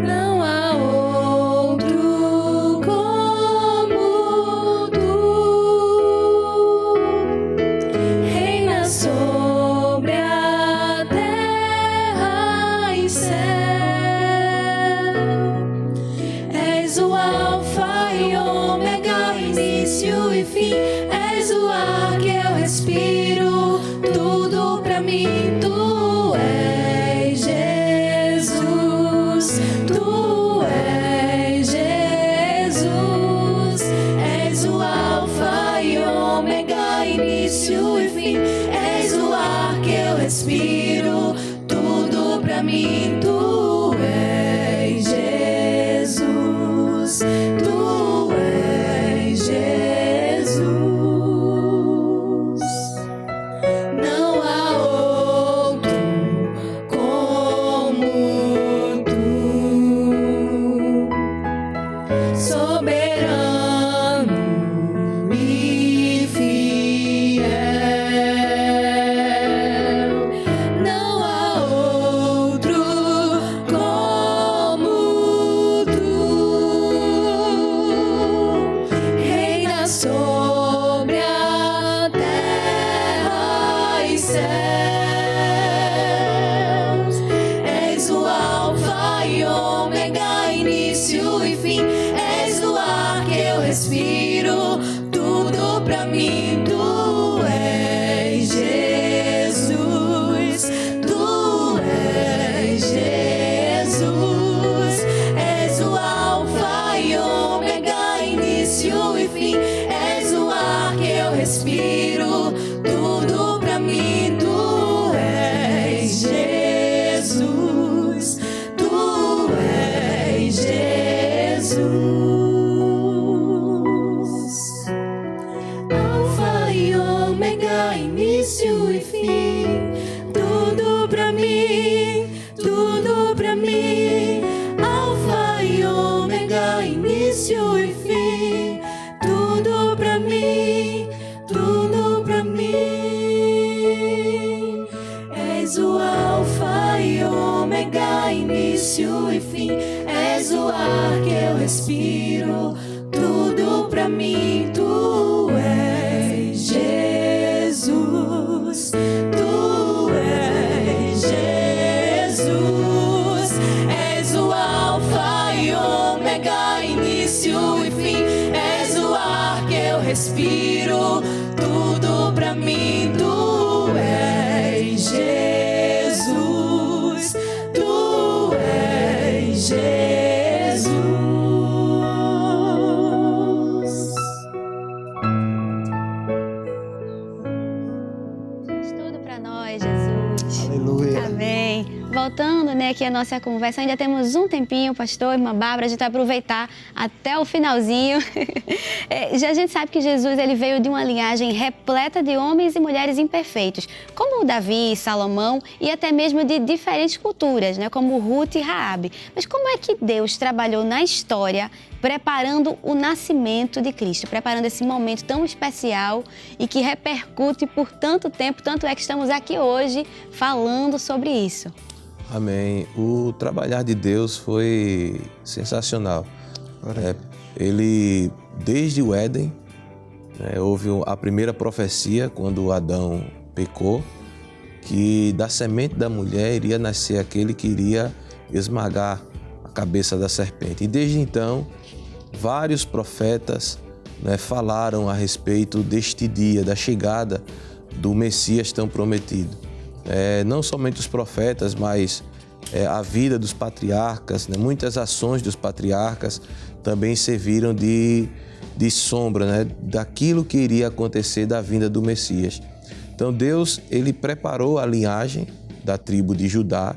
Não há outro como tu, reina sobre a terra e céu. És o alfa e ômega, início e fim. És o ar que eu respiro, tudo pra mim. Tu és Jesus, tu és Jesus. És o alfa e ômega, início e fim. És o ar que eu respiro, tudo pra mim. Tu és Jesus, tu és Jesus. Não há outro como tu, soberano e fiel. Não há outro como tu, reina sobre a terra e céus. És o alfa e ômega, início e fim. És o ar que eu respiro, tudo pra mim. Tu és Jesus, tu és Jesus. És o alfa e ômega, início e fim. És o ar que eu respiro, tudo pra mim. Tu início e fim. Tudo pra mim, tudo pra mim. Alfa e ômega, início e fim. Tudo pra mim, tudo pra mim. És o alfa e ômega, início e fim. És o ar que eu respiro. Tudo pra mim, tu és Jesus. Tu és Jesus. És o alfa e ômega, início e fim. És o ar que eu respiro. Tudo pra mim, tu és Jesus. Tu és Jesus. Tudo para nós, Jesus. Aleluia. Amém. Voltando, aqui a nossa conversa, ainda temos um tempinho, pastor, irmã Bárbara, a gente vai aproveitar até o finalzinho. Já a gente sabe que Jesus ele veio de uma linhagem repleta de homens e mulheres imperfeitos, como Davi, Salomão e até mesmo de diferentes culturas, como Ruth e Raabe. Mas como é que Deus trabalhou na história preparando o nascimento de Cristo, preparando esse momento tão especial e que repercute por tanto tempo, tanto é que estamos aqui hoje falando sobre isso? Amém. O trabalhar de Deus foi sensacional. Ele, desde o Éden, houve a primeira profecia, quando Adão pecou, que da semente da mulher iria nascer aquele que iria esmagar a cabeça da serpente. E desde então, vários profetas falaram a respeito deste dia, da chegada do Messias tão prometido. Não somente os profetas, mas a vida dos patriarcas, muitas ações dos patriarcas também serviram de sombra, daquilo que iria acontecer da vinda do Messias. Então Deus, ele preparou a linhagem da tribo de Judá,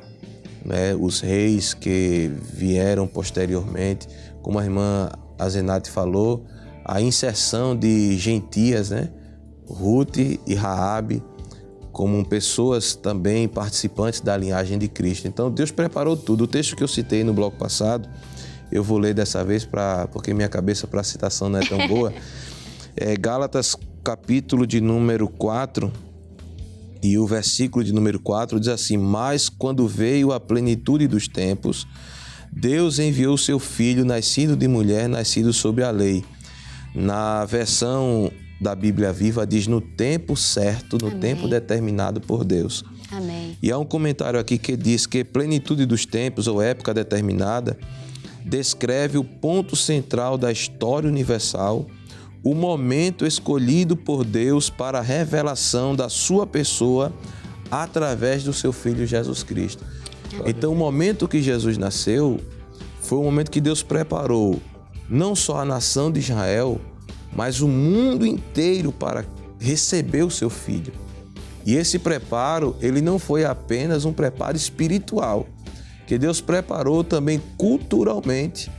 os reis que vieram posteriormente, como a irmã Azenate falou, a inserção de gentias, Ruth e Raabe, como pessoas também participantes da linhagem de Cristo. Então Deus preparou tudo. O texto que eu citei no bloco passado, eu vou ler dessa vez, porque minha cabeça para a citação não é tão boa. Gálatas, capítulo de número 4, e o versículo de número 4 diz assim: mas quando veio a plenitude dos tempos, Deus enviou o seu Filho, nascido de mulher, nascido sob a lei. Na versão da Bíblia Viva diz no tempo certo, no Amém. tempo determinado por Deus. Amém. E há um comentário aqui que diz que plenitude dos tempos ou época determinada descreve o ponto central da história universal, o momento escolhido por Deus para a revelação da sua pessoa através do seu Filho Jesus Cristo. Então, o momento que Jesus nasceu foi o momento que Deus preparou não só a nação de Israel, mas o mundo inteiro para receber o seu Filho. E esse preparo, ele não foi apenas um preparo espiritual, que Deus preparou também culturalmente,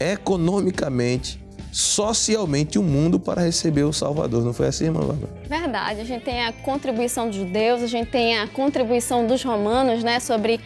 economicamente, socialmente o mundo para receber o Salvador. Não foi assim, irmã Bárbara? Verdade, a gente tem a contribuição dos judeus, a gente tem a contribuição dos romanos, sobre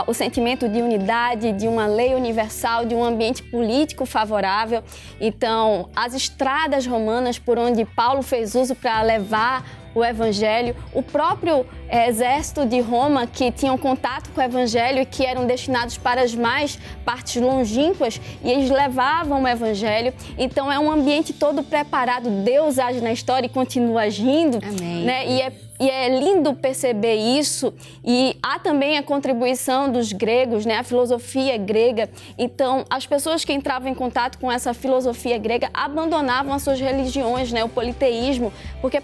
o sentimento de unidade, de uma lei universal, de um ambiente político favorável. Então, as estradas romanas por onde Paulo fez uso para levar o Evangelho, o próprio exército de Roma que tinham contato com o Evangelho e que eram destinados para as mais partes longínquas, e eles levavam o Evangelho. Então é um ambiente todo preparado. Deus age na história e continua agindo. Amém. E é lindo perceber isso. E há também a contribuição dos gregos, a filosofia grega. Então, as pessoas que entravam em contato com essa filosofia grega abandonavam as suas religiões, o politeísmo, porque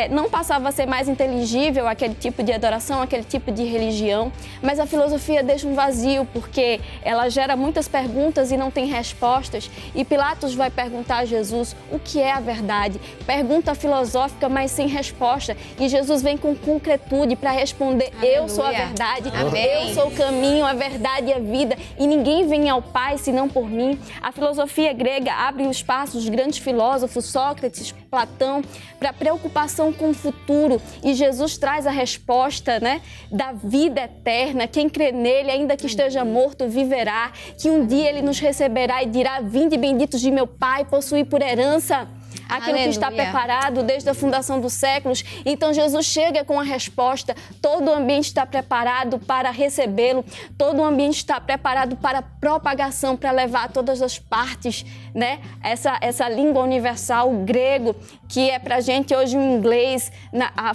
não passava a ser mais inteligível aquele tipo de adoração, aquele tipo de religião. Mas a filosofia deixa um vazio, porque ela gera muitas perguntas e não tem respostas. E Pilatos vai perguntar a Jesus o que é a verdade. Pergunta filosófica, mas sem resposta. resposta e Jesus vem com concretude para responder: eu sou a verdade, eu sou o caminho, a verdade e a vida, e ninguém vem ao Pai senão por mim. A filosofia grega abre os passos dos grandes filósofos, Sócrates, Platão, para preocupação com o futuro, e Jesus traz a resposta, né, da vida eterna. Quem crê nele, ainda que esteja morto, viverá, que um dia ele nos receberá e dirá: vinde benditos de meu Pai, possuí por herança aquilo que está preparado desde a fundação dos séculos. Então Jesus chega com a resposta, todo o ambiente está preparado para recebê-lo, todo o ambiente está preparado para propagação, para levar a todas as partes, né? Essa língua universal, o grego, que é pra gente hoje o inglês,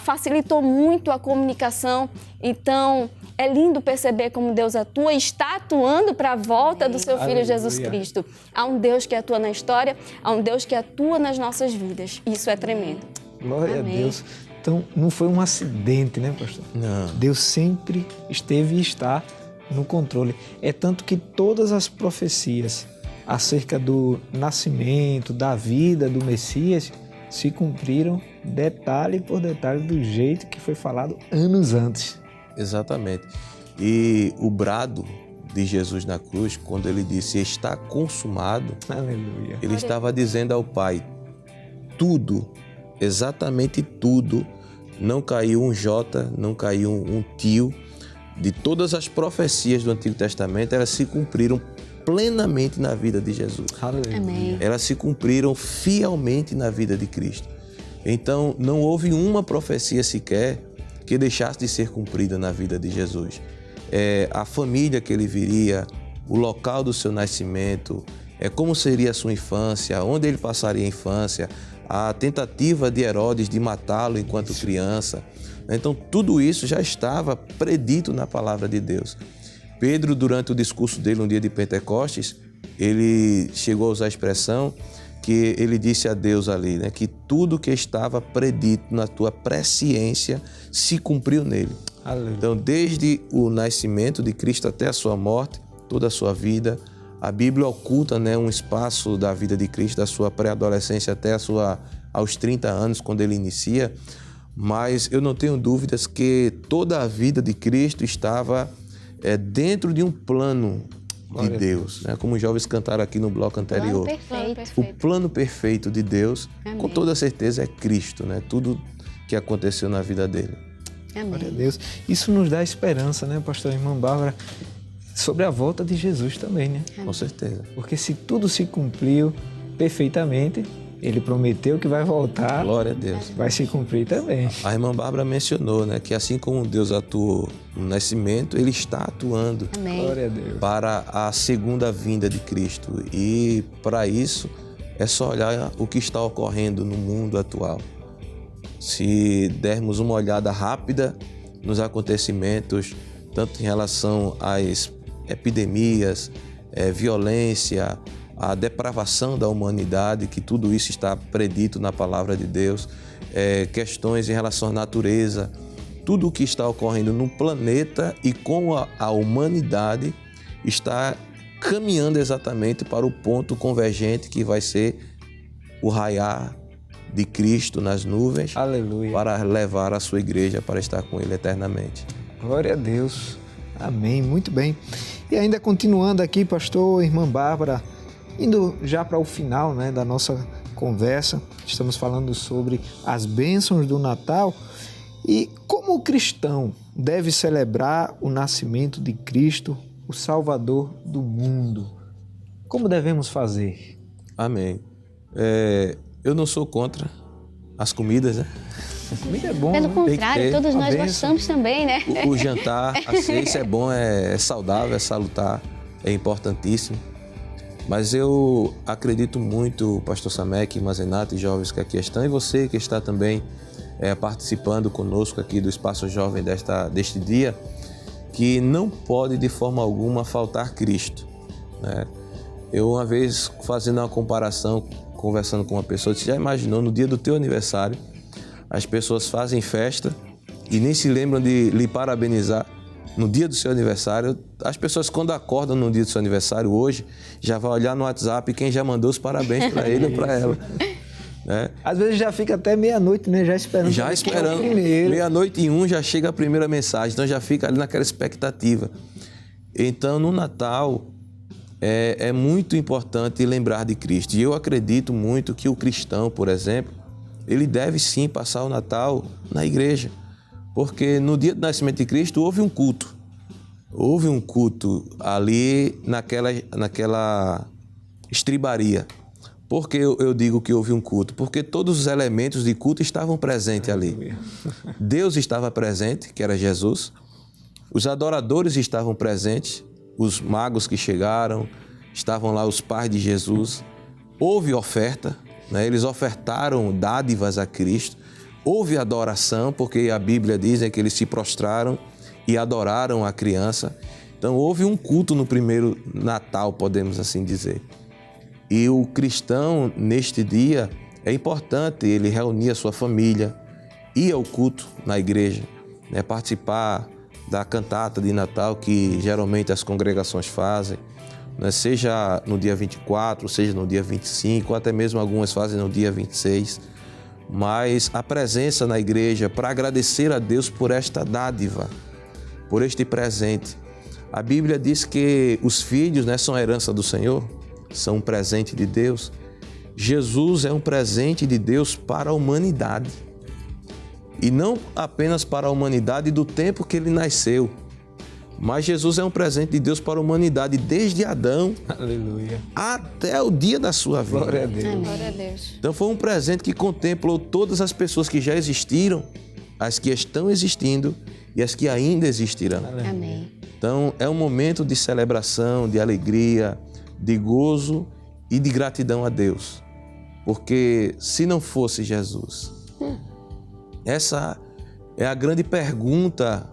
facilitou muito a comunicação. Então é lindo perceber como Deus atua e está atuando para a volta do seu Filho Jesus Cristo. Há um Deus que atua na história, há um Deus que atua nas nossas vidas. Isso é tremendo. Glória a Deus. Então, não foi um acidente, né, pastor? Não. Deus sempre esteve e está no controle. É tanto que todas as profecias acerca do nascimento, da vida do Messias, se cumpriram detalhe por detalhe do jeito que foi falado anos antes. Exatamente. E o brado de Jesus na cruz, quando ele disse: está consumado, Aleluia. ele estava dizendo ao Pai: tudo, exatamente tudo, não caiu um jota, não caiu um tio, de todas as profecias do Antigo Testamento, elas se cumpriram plenamente na vida de Jesus. Aleluia. Amém. Elas se cumpriram fielmente na vida de Cristo. Então, não houve uma profecia sequer que deixasse de ser cumprida na vida de Jesus. A família que ele viria, o local do seu nascimento, como seria a sua infância, onde ele passaria a infância, a tentativa de Herodes de matá-lo enquanto criança. Então, tudo isso já estava predito na palavra de Deus. Pedro, durante o discurso dele no dia de Pentecostes, ele chegou a usar a expressão que ele disse a Deus ali, né, que tudo que estava predito na tua presciência se cumpriu nele. Aleluia. Então, desde o nascimento de Cristo até a sua morte, toda a sua vida, a Bíblia oculta, né, um espaço da vida de Cristo, da sua pré-adolescência até aos 30 anos, quando ele inicia, mas eu não tenho dúvidas que toda a vida de Cristo estava dentro de um plano de Deus, né? Como os jovens cantaram aqui no bloco anterior. O plano perfeito de Deus, com toda certeza, é Cristo, né? Tudo que aconteceu na vida dele. Glória a Deus. Isso nos dá esperança, né, pastor irmã Bárbara, sobre a volta de Jesus também, né? Com certeza. Porque se tudo se cumpriu perfeitamente, ele prometeu que vai voltar. Glória a Deus. Vai se cumprir também. A irmã Bárbara mencionou, né, que assim como Deus atuou no nascimento, ele está atuando Glória a Deus. para a segunda vinda de Cristo. E para isso é só olhar o que está ocorrendo no mundo atual. Se dermos uma olhada rápida nos acontecimentos, tanto em relação às epidemias, violência, a depravação da humanidade, que tudo isso está predito na palavra de Deus, questões em relação à natureza, tudo o que está ocorrendo no planeta e com a humanidade está caminhando exatamente para o ponto convergente que vai ser o raiar de Cristo nas nuvens. Aleluia. Para levar a sua igreja para estar com Ele eternamente. Glória a Deus. Amém. Muito bem. E ainda continuando aqui, pastor, irmã Bárbara, indo já para o final, né, da nossa conversa, estamos falando sobre as bênçãos do Natal e como o cristão deve celebrar o nascimento de Cristo, o Salvador do mundo. Como devemos fazer? Amém. Eu não sou contra as comidas, né? A comida é bom, Pelo né? contrário, todos nós bênção. gostamos também, né? O jantar, a ceia, isso é bom, é saudável, é salutar, é importantíssimo. Mas eu acredito muito, pastor Samek, irmã Zenata e jovens que aqui estão, e você que está também participando conosco aqui do Espaço Jovem deste dia, que não pode de forma alguma faltar Cristo, né? Eu uma vez fazendo uma comparação, conversando com uma pessoa, você já imaginou no dia do teu aniversário, as pessoas fazem festa e nem se lembram de lhe parabenizar no dia do seu aniversário? As pessoas, quando acordam no dia do seu aniversário hoje, já vai olhar no WhatsApp quem já mandou os parabéns para ele ou para ela. né? Às vezes já fica até meia-noite, né? Já esperando. Já esperando. Meia-noite e 1 já chega a primeira mensagem, então já fica ali naquela expectativa. Então, no Natal, é muito importante lembrar de Cristo. E eu acredito muito que o cristão, por exemplo, ele deve sim passar o Natal na igreja. Porque no dia do nascimento de Cristo houve um culto. Houve um culto ali naquela estribaria. Por que eu digo que houve um culto? Porque todos os elementos de culto estavam presentes ali. Deus estava presente, que era Jesus. Os adoradores estavam presentes. Os magos que chegaram, estavam lá os pais de Jesus. Houve oferta, né? Eles ofertaram dádivas a Cristo. Houve adoração, porque a Bíblia diz que eles se prostraram e adoraram a criança. Então, houve um culto no primeiro Natal, podemos assim dizer. E o cristão, neste dia, é importante ele reunir a sua família, ir ao culto na igreja, né? Participar da cantata de Natal que geralmente as congregações fazem, né? Seja no dia 24, seja no dia 25, ou até mesmo algumas fazem no dia 26. Mas a presença na igreja para agradecer a Deus por esta dádiva, por este presente. A Bíblia diz que os filhos, né, são a herança do Senhor, são um presente de Deus. Jesus é um presente de Deus para a humanidade. E não apenas para a humanidade do tempo que ele nasceu, mas Jesus é um presente de Deus para a humanidade desde Adão, aleluia, até o dia da sua vida. Glória a Deus. Glória a Deus. Então foi um presente que contemplou todas as pessoas que já existiram, as que estão existindo e as que ainda existirão. Amém. Então é um momento de celebração, de alegria, de gozo e de gratidão a Deus. Porque se não fosse Jesus, essa é a grande pergunta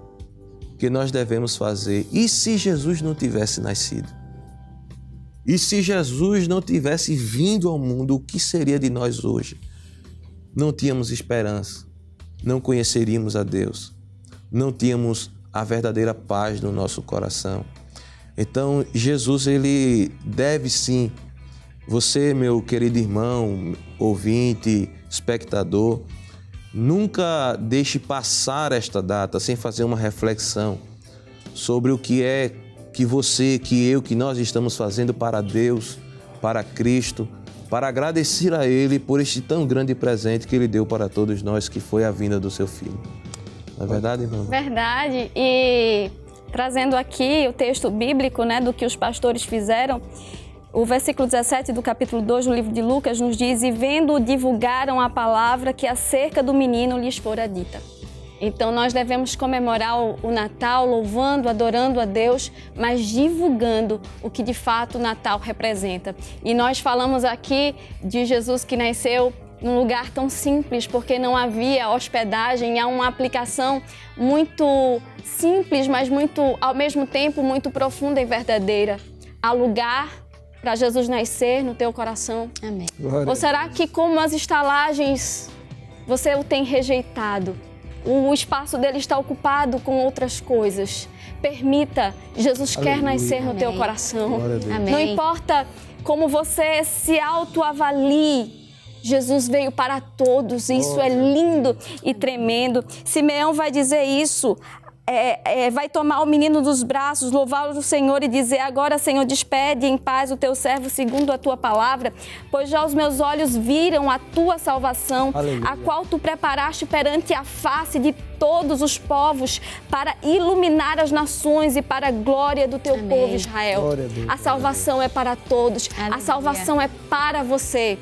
que nós devemos fazer. E se Jesus não tivesse nascido? E se Jesus não tivesse vindo ao mundo, o que seria de nós hoje? Não tínhamos esperança, não conheceríamos a Deus, não tínhamos a verdadeira paz no nosso coração. Então, Jesus, ele deve sim, você, meu querido irmão, ouvinte, espectador, nunca deixe passar esta data sem fazer uma reflexão sobre o que é que você, que eu, que nós estamos fazendo para Deus, para Cristo, para agradecer a Ele por este tão grande presente que Ele deu para todos nós, que foi a vinda do Seu Filho. Não é verdade, irmão? Verdade. E trazendo aqui o texto bíblico, né, do que os pastores fizeram, o versículo 17 do capítulo 2 do livro de Lucas nos diz: e vendo, divulgaram a palavra que acerca do menino lhes fora dita. Então nós devemos comemorar o Natal louvando, adorando a Deus, mas divulgando o que de fato o Natal representa. E nós falamos aqui de Jesus que nasceu num lugar tão simples, porque não havia hospedagem. Há uma aplicação muito simples, mas muito, ao mesmo tempo muito profunda e verdadeira. Há lugar para Jesus nascer no teu coração. Amém. Ou será que, como as estalagens, você o tem rejeitado? O espaço dele está ocupado com outras coisas. Permita, Jesus quer nascer no teu coração. Amém. Não importa como você se autoavalie, Jesus veio para todos. Isso é lindo e tremendo. Simeão vai dizer isso. Vai tomar o menino dos braços, louvar o Senhor e dizer: agora, Senhor, despede em paz o teu servo segundo a tua palavra, pois já os meus olhos viram a tua salvação, aleluia, a qual tu preparaste perante a face de todos os povos, para iluminar as nações e para a glória do teu Amém. Povo Israel. A salvação é para todos, aleluia, a salvação é para você.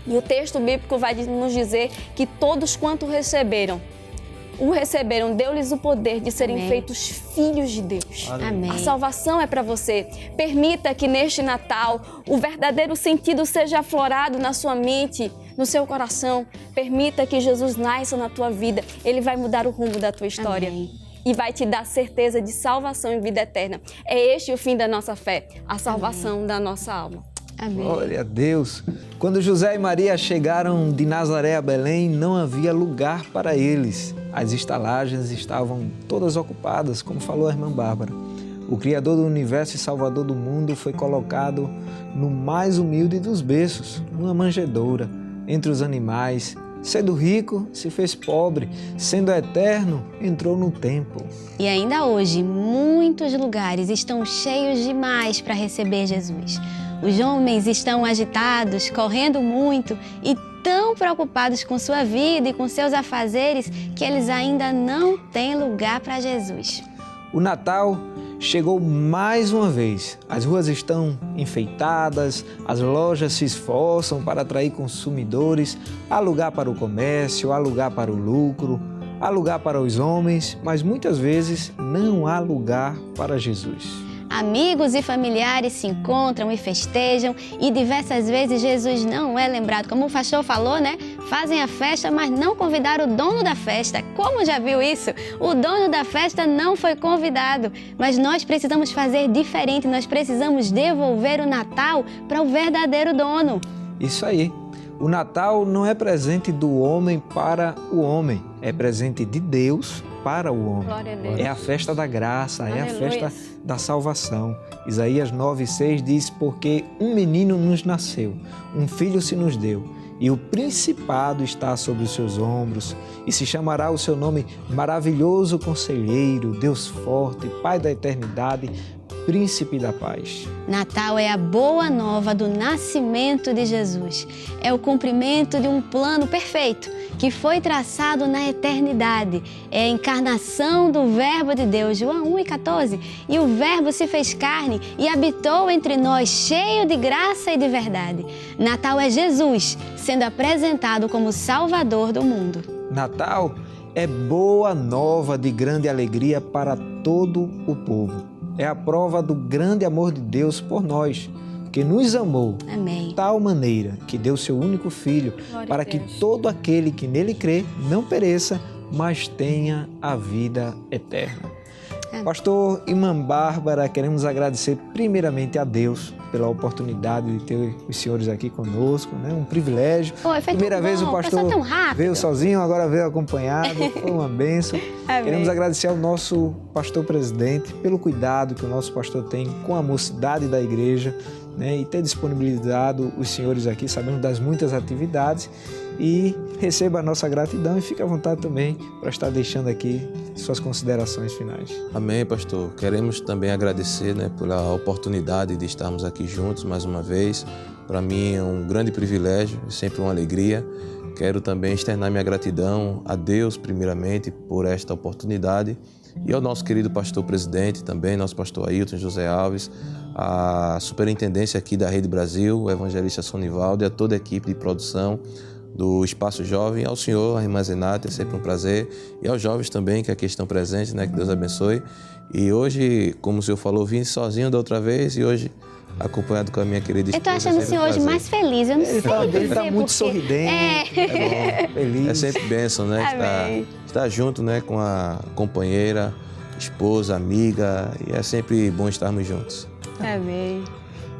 E o texto bíblico vai nos dizer que todos quanto receberam, deu-lhes o poder de serem Amém. Feitos filhos de Deus. Amém. A salvação é para você. Permita que neste Natal o verdadeiro sentido seja aflorado na sua mente, no seu coração. Permita que Jesus nasça na tua vida. Ele vai mudar o rumo da tua história. Amém. E vai te dar certeza de salvação e vida eterna. É este o fim da nossa fé, a salvação Amém. Da nossa alma. Amém. Glória a Deus. Quando José e Maria chegaram de Nazaré a Belém, não havia lugar para eles. As estalagens estavam todas ocupadas, como falou a irmã Bárbara. O Criador do universo e Salvador do mundo foi colocado no mais humilde dos berços, numa manjedoura. entre os animais. Sendo rico, se fez pobre. Sendo eterno, entrou no templo. E ainda hoje, muitos lugares estão cheios demais para receber Jesus. Os homens estão agitados, correndo muito e tão preocupados com sua vida e com seus afazeres que eles ainda não têm lugar para Jesus. O Natal chegou mais uma vez. As ruas estão enfeitadas, as lojas se esforçam para atrair consumidores. Há lugar para o comércio, há lugar para o lucro, há lugar para os homens, mas muitas vezes não há lugar para Jesus. Amigos e familiares se encontram e festejam e diversas vezes Jesus não é lembrado. Como o pastor falou, né? Fazem a festa, mas não convidaram o dono da festa. Como já viu isso? O dono da festa não foi convidado. Mas nós precisamos fazer diferente, nós precisamos devolver o Natal para o verdadeiro dono. Isso aí. O Natal não é presente do homem para o homem, é presente de Deus para o homem. Glória a Deus. É a festa da graça, é a Aleluia. festa da salvação. Isaías 9,6 diz: porque um menino nos nasceu, um filho se nos deu, e o principado está sobre os seus ombros, e se chamará o seu nome Maravilhoso Conselheiro, Deus Forte, Pai da Eternidade, Príncipe da Paz. Natal é a boa nova do nascimento de Jesus. É o cumprimento de um plano perfeito que foi traçado na eternidade. É a encarnação do Verbo de Deus, João 1,14. E o Verbo se fez carne e habitou entre nós, cheio de graça e de verdade. Natal é Jesus sendo apresentado como Salvador do mundo. Natal é boa nova de grande alegria para todo o povo. É a prova do grande amor de Deus por nós, que nos amou Amém. de tal maneira que deu seu único Filho, Glória para a que Deus. todo aquele que nele crê não pereça, mas tenha a vida eterna. Amém. Pastor Irmã Bárbara, queremos agradecer primeiramente a Deus pela oportunidade de ter os senhores aqui conosco, né? Um privilégio. Oi, foi Primeira tão vez bom, o pastor passou tão rápido. veio sozinho, agora veio acompanhado, foi uma bênção. Amém. Queremos agradecer ao nosso pastor presidente pelo cuidado que o nosso pastor tem com a mocidade da igreja, né? E ter disponibilizado os senhores aqui, sabemos das muitas atividades, e receba a nossa gratidão e fique à vontade também para estar deixando aqui suas considerações finais. Amém, pastor. Queremos também agradecer, né, pela oportunidade de estarmos aqui juntos mais uma vez. Para mim é um grande privilégio, é sempre uma alegria. Quero também externar minha gratidão a Deus, primeiramente, por esta oportunidade, e ao nosso querido pastor presidente também, nosso pastor Ailton José Alves, a superintendência aqui da Rede Brasil, o evangelista Sonivaldo e a toda a equipe de produção do Espaço Jovem, ao senhor, à irmã Zenate, é sempre um prazer, e aos jovens também que aqui estão presentes, né, que Deus abençoe. E hoje, como o senhor falou, vim sozinho da outra vez e hoje acompanhado com a minha querida Eu esposa. tô achando o senhor hoje mais feliz, eu não sei Ele está dizer muito porque... sorridente, É. feliz. É sempre bênção, né? Amém. Estar junto, né, com a companheira, esposa, amiga, e é sempre bom estarmos juntos. Amém.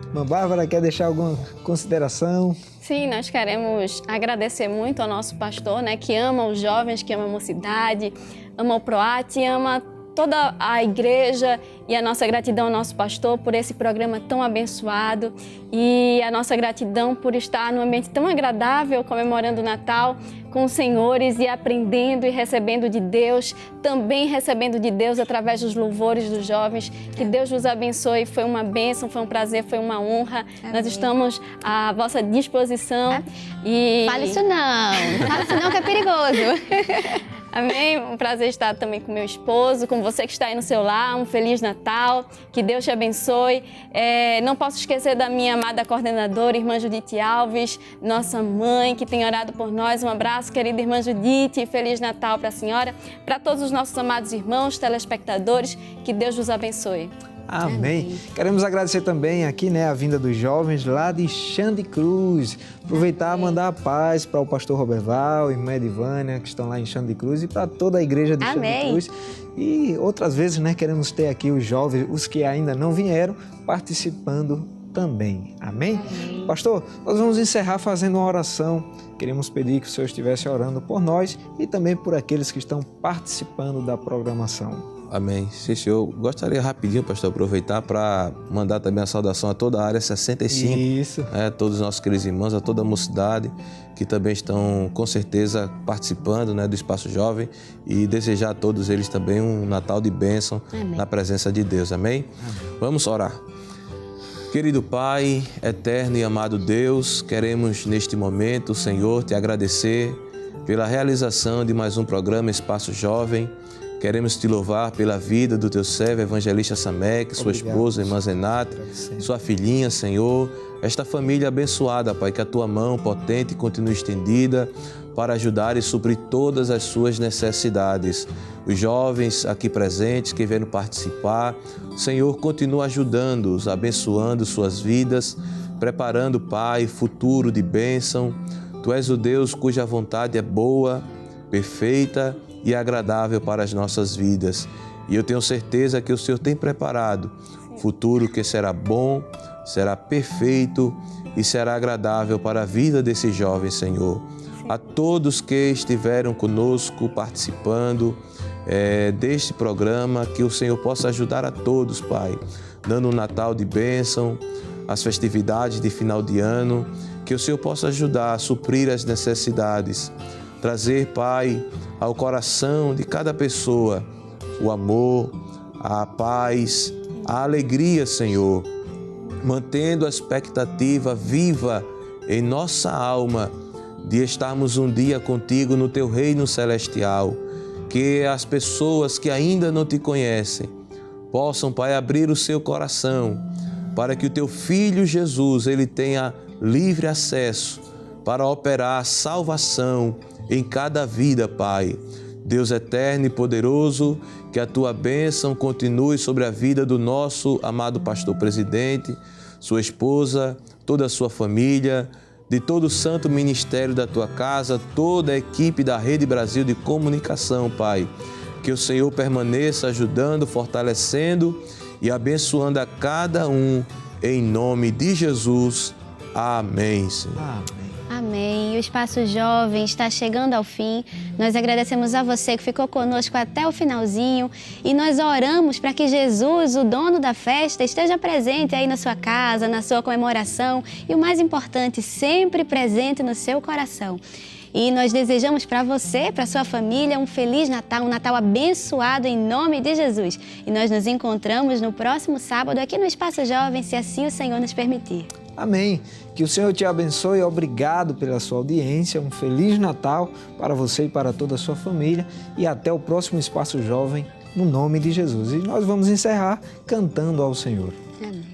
Irmã Bárbara, quer deixar alguma consideração? Sim, nós queremos agradecer muito ao nosso pastor, né, que ama os jovens, que ama a mocidade, ama o PROAT, ama toda a igreja, e a nossa gratidão ao nosso pastor por esse programa tão abençoado, e a nossa gratidão por estar num ambiente tão agradável, comemorando o Natal com os senhores e aprendendo e recebendo de Deus, também recebendo de Deus através dos louvores dos jovens. Que Deus vos abençoe, foi uma bênção, foi um prazer, foi uma honra. Amém. Nós estamos à vossa disposição. E... Fala isso não que é perigoso. Amém? Um prazer estar também com meu esposo, com você que está aí no seu lar. Um Feliz Natal, que Deus te abençoe. Não posso esquecer da minha amada coordenadora, irmã Judite Alves, nossa mãe, que tem orado por nós. Um abraço, querida irmã Judite. Feliz Natal para a senhora, para todos os nossos amados irmãos, telespectadores. Que Deus vos abençoe. Amém. Queremos agradecer também aqui, né, a vinda dos jovens lá de Xande Cruz. Aproveitar e mandar a paz para o pastor Roberval, irmã Edivânia, que estão lá em Xande Cruz, e para toda a igreja de Amém. Xande Cruz. E outras vezes, né, queremos ter aqui os jovens, os que ainda não vieram, participando também. Amém? Pastor, nós vamos encerrar fazendo uma oração. Queremos pedir que o Senhor estivesse orando por nós e também por aqueles que estão participando da programação. Amém. Eu gostaria rapidinho, pastor, aproveitar para mandar também a saudação a toda a área 65. Isso. Todos os nossos queridos irmãos, a toda a mocidade, que também estão, com certeza, participando, né, do Espaço Jovem, e desejar a todos eles também um Natal de bênção. Amém. Na presença de Deus. Amém? Amém. Vamos orar. Querido Pai, eterno e amado Deus, queremos neste momento, Senhor, te agradecer pela realização de mais um programa Espaço Jovem. Queremos te louvar pela vida do teu servo, evangelista Samek, sua esposa, irmã Zenate, sua filhinha, Senhor. Esta família abençoada, Pai, que a tua mão potente continue estendida para ajudar e suprir todas as suas necessidades. Os jovens aqui presentes que vieram participar, Senhor, continua ajudando-os, abençoando suas vidas, preparando, Pai, futuro de bênção. Tu és o Deus cuja vontade é boa, perfeita e agradável para as nossas vidas. E eu tenho certeza que o Senhor tem preparado futuro que será bom, será perfeito e será agradável para a vida desses jovens, Senhor. A todos que estiveram conosco participando deste programa, que o Senhor possa ajudar a todos, Pai, dando um Natal de bênção, as festividades de final de ano, que o Senhor possa ajudar a suprir as necessidades, trazer, Pai, ao coração de cada pessoa o amor, a paz, a alegria, Senhor, mantendo a expectativa viva em nossa alma de estarmos um dia contigo no teu reino celestial. Que as pessoas que ainda não te conhecem possam, Pai, abrir o seu coração para que o teu Filho Jesus, ele tenha livre acesso para operar salvação em cada vida, Pai. Deus eterno e poderoso, que a tua bênção continue sobre a vida do nosso amado pastor presidente, sua esposa, toda a sua família, de todo o santo ministério da tua casa, toda a equipe da Rede Brasil de Comunicação, Pai. Que o Senhor permaneça ajudando, fortalecendo e abençoando a cada um, em nome de Jesus. Amém, Senhor. Amém. Amém. E o Espaço Jovem está chegando ao fim. Nós agradecemos a você que ficou conosco até o finalzinho e nós oramos para que Jesus, o dono da festa, esteja presente aí na sua casa, na sua comemoração e, o mais importante, sempre presente no seu coração. E nós desejamos para você, para sua família, um Feliz Natal, um Natal abençoado em nome de Jesus. E nós nos encontramos no próximo sábado aqui no Espaço Jovem, se assim o Senhor nos permitir. Amém. Que o Senhor te abençoe. Obrigado pela sua audiência. Um Feliz Natal para você e para toda a sua família. E até o próximo Espaço Jovem, no nome de Jesus. E nós vamos encerrar cantando ao Senhor. Amém.